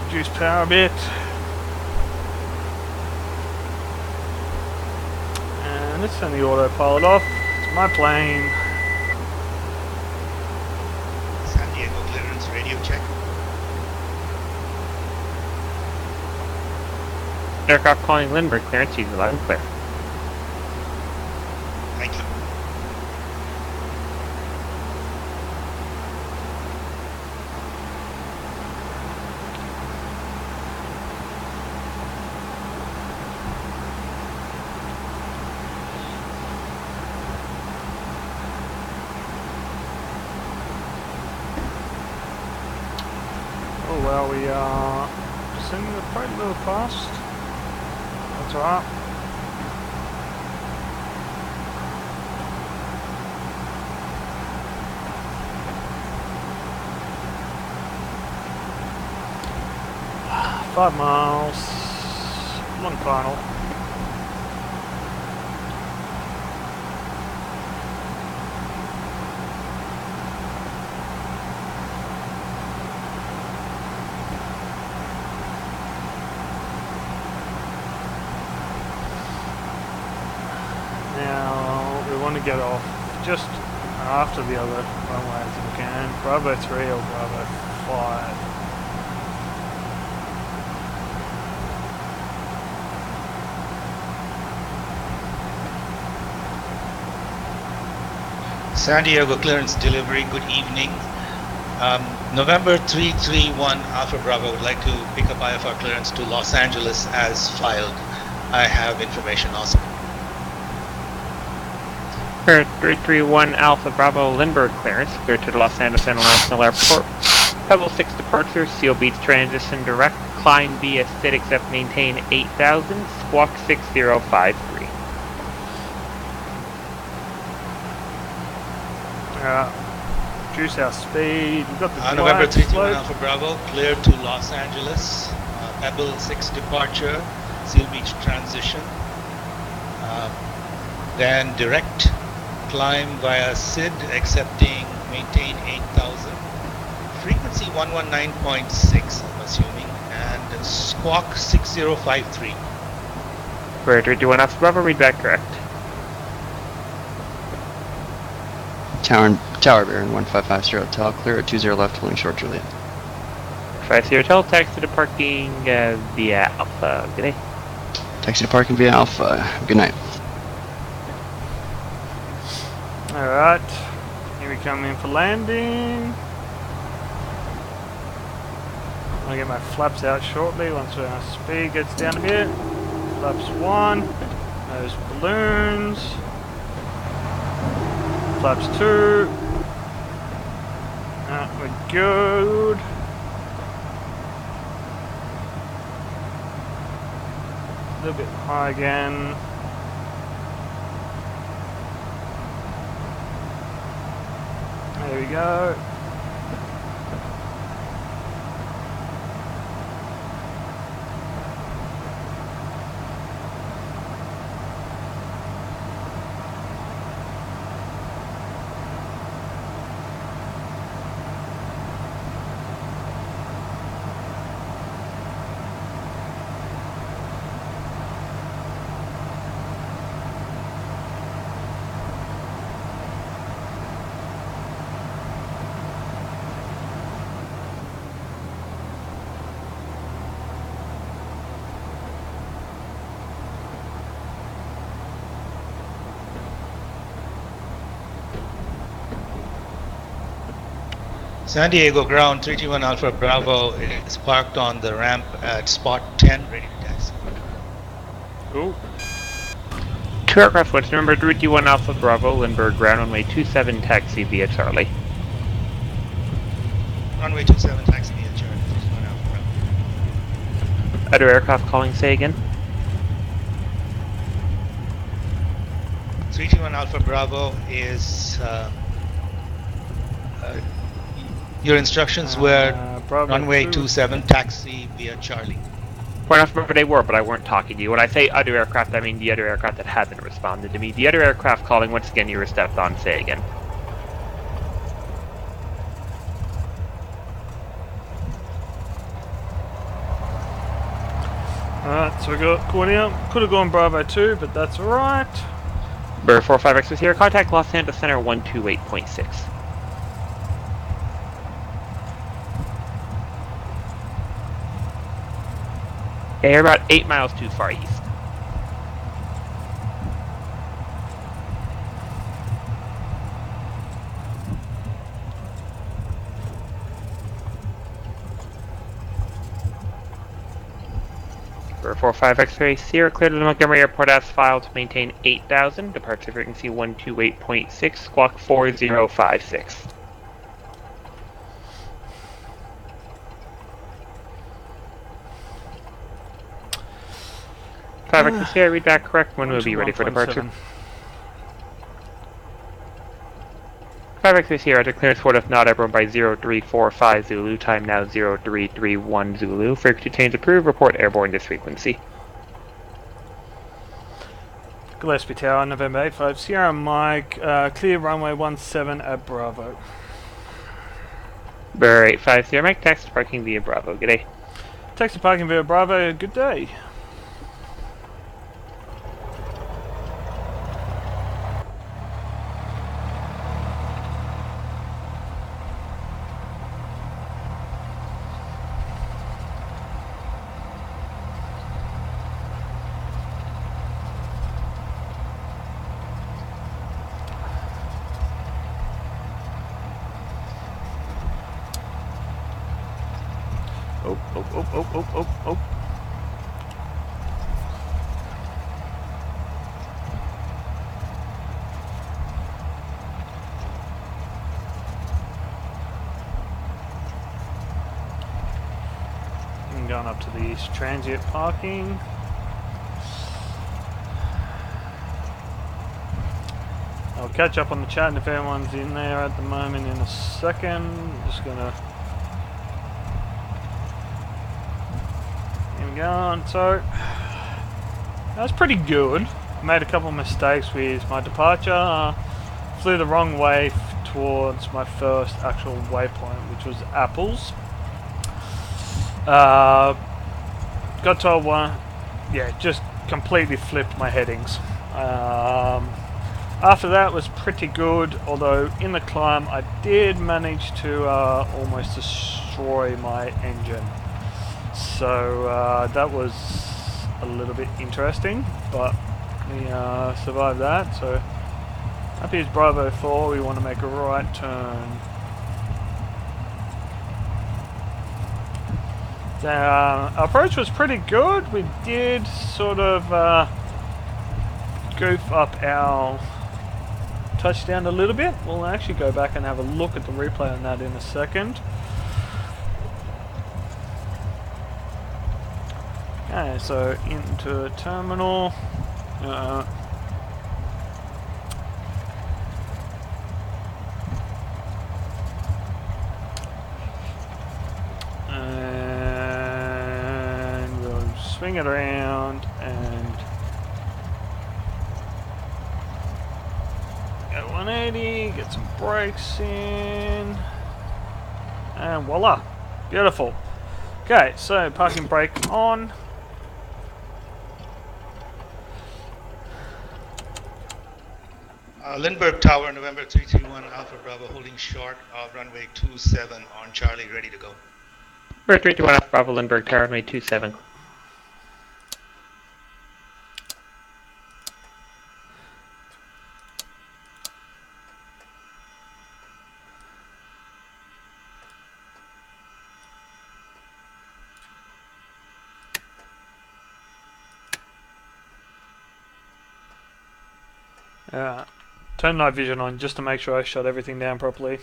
Reduce power a bit. And let's turn the autopilot off. It's my plane. San Diego clearance radio check. Aircraft calling Lindbergh, clearance, use 11 clear. Thank you. Oh well, we are descending the plate a little fast. That's alright. Ah, 5 miles. One final. Now we want to get off just after the other runways if we can. Bravo 3 or Bravo 5. San Diego clearance delivery, good evening. November 331 Alpha Bravo would like to pick up IFR clearance to Los Angeles as filed. I have information also. For 331 Alpha Bravo Lindbergh clearance, clear to the Los Angeles International Airport. Pebble 6 departure, Seal Beach transition direct, climb via SID except maintain 8000, squawk 6053. Reduce our speed. We've got the November 331 slope. Alpha Bravo, clear to Los Angeles. Pebble 6 departure, Seal Beach transition. Then direct climb via SID, accepting maintain 8000. Frequency 119.6, I'm assuming, and squawk 6053. For 321 Alpha Bravo, read back correct. Tower bearing 1550 hotel, clear at 20 left, holding short Juliet. 50 hotel, taxi to parking via Alpha. Good day. Taxi to parking via Alpha. Good night. Alright, here we come in for landing. I'll get my flaps out shortly once our speed gets down a bit. Flaps 1, those balloons. Flaps 2. We're good. A little bit high again. There we go. San Diego ground 331 Alpha Bravo is parked on the ramp at spot 10, ready to taxi. Cool. 2 aircraft what's number 321 Alpha Bravo, Lindbergh ground runway 27 taxi via Charlie. runway 27, taxi via Charlie, 321 Alpha Bravo. Other aircraft calling, say again. 321 Alpha Bravo is your instructions were runway 27, taxi via Charlie. Fair enough, remember they were, but I weren't talking to you. When I say other aircraft, I mean the other aircraft that haven't responded to me. The other aircraft calling, once again, you were stepped on, say again. Alright, so we got Cordia. Could have gone Bravo 2, but that's alright. Bird 45X was here. Contact Los Santos Center 128.6. Yeah, you're about 8 miles too far east. Bird 45 X-ray, Sierra cleared to the Montgomery Airport as filed to maintain 8,000. Departure frequency 128.6, squawk 4056. Perfect. Sierra, read back correct. When we'll be ready for departure. 5X Sierra to clearance port if not everyone by 0345 Zulu. Time now 0331 Zulu. Frequency change approved. Report airborne this frequency. Gillespie Tower, November 85. Sierra Mike, clear runway 17 at Bravo. Bear 85 Sierra Mike, taxi parking via Bravo. Good day. Taxi parking via Bravo, good day. Oh. I'm going up to the East Transient parking. I'll catch up on the chat, and if anyone's in there at the moment in a second, I'm just gonna going. So that's pretty good. I made a couple of mistakes with my departure. Flew the wrong way towards my first actual waypoint, which was Apples. Got told just completely flipped my headings. After that was pretty good, although in the climb I did manage to almost destroy my engine. So that was a little bit interesting, but we survived that. So happy as Bravo 4, we want to make a right turn. Our approach was pretty good. We did sort of goof up our touchdown a little bit. We'll actually go back and have a look at the replay on that in a second. Okay, so into terminal. And we'll swing it around and go 180, get some brakes in, and voila, beautiful. Okay, so parking brake on. Lindbergh Tower, November 331 Alpha Bravo, holding short of runway 27 on Charlie, ready to go. Number 321 Alpha Bravo, Lindbergh Tower, runway 27. Turn night vision on just to make sure I shut everything down properly.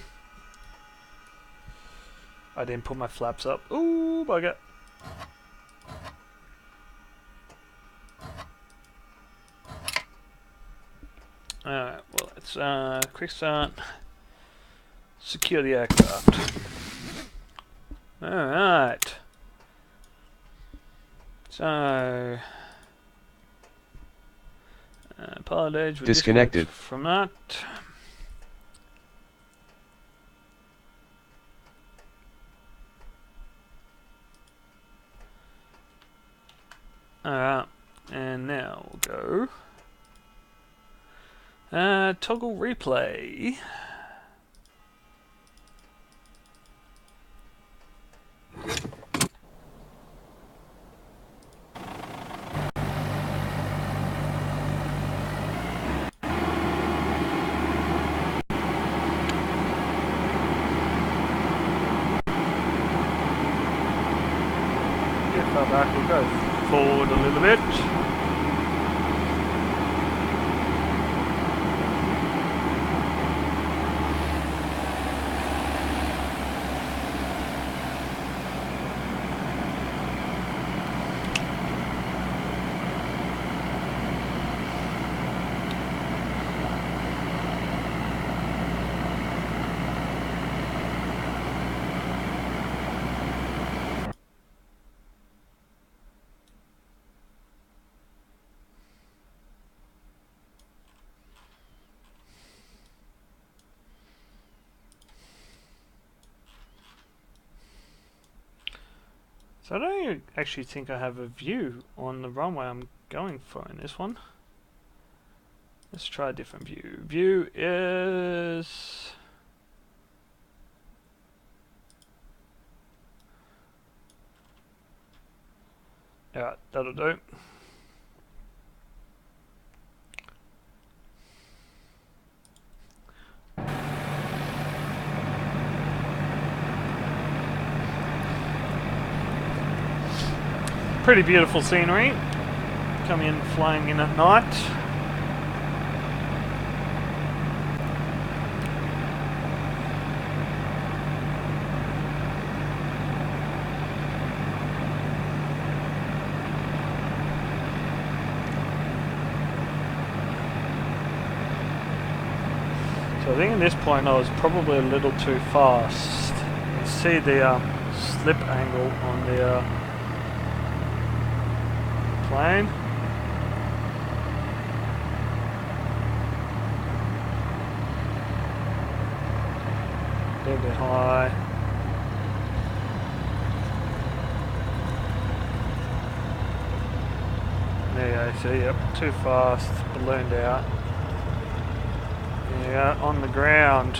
I didn't put my flaps up. Ooh, bugger. Alright, well, let's quick start. Secure the aircraft. Alright. So, Pilotedge will disconnected from that. Alright, and now we'll go. Toggle replay. Far back, we'll go forward a little bit. So I don't actually think I have a view on the runway I'm going for in this one. Let's try a different view. View is... Alright, that'll do. Pretty beautiful scenery. Coming in, flying in at night. So I think at this point I was probably a little too fast. You can see the slip angle on the plane. A little bit high. There you go, see, yep, too fast, ballooned out. Yeah, on the ground.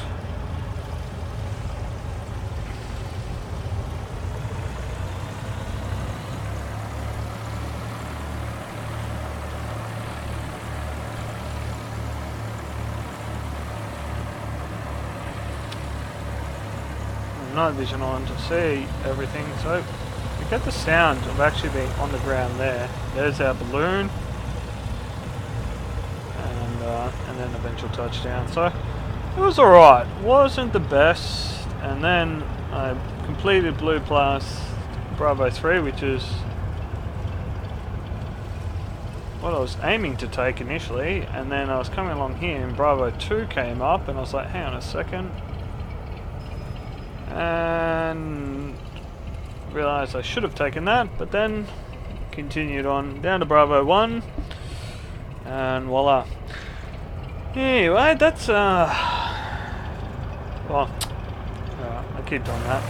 Night vision on to see everything, so you get the sound of actually being on the ground there. There's our balloon, and then eventual touchdown. So it was alright, wasn't the best, and then I completed Blue Plus Bravo 3, which is what I was aiming to take initially, and then I was coming along here and Bravo 2 came up and I was like, hang on a second. And realised I should have taken that, but then continued on down to Bravo 1 and voila. Anyway, that's well, I keep doing that.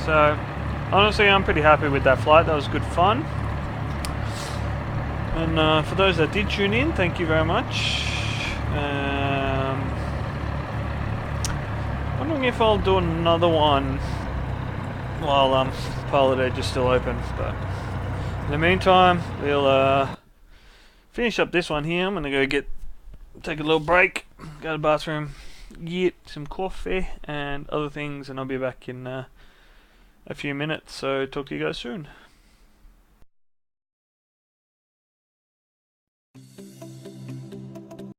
So honestly, I'm pretty happy with that flight. That was good fun. And for those that did tune in, thank you very much. Wondering if I'll do another one while Pilotedge is still open, but in the meantime we'll finish up this one here. I'm gonna go take a little break, go to the bathroom, get some coffee and other things, and I'll be back in a few minutes, so talk to you guys soon.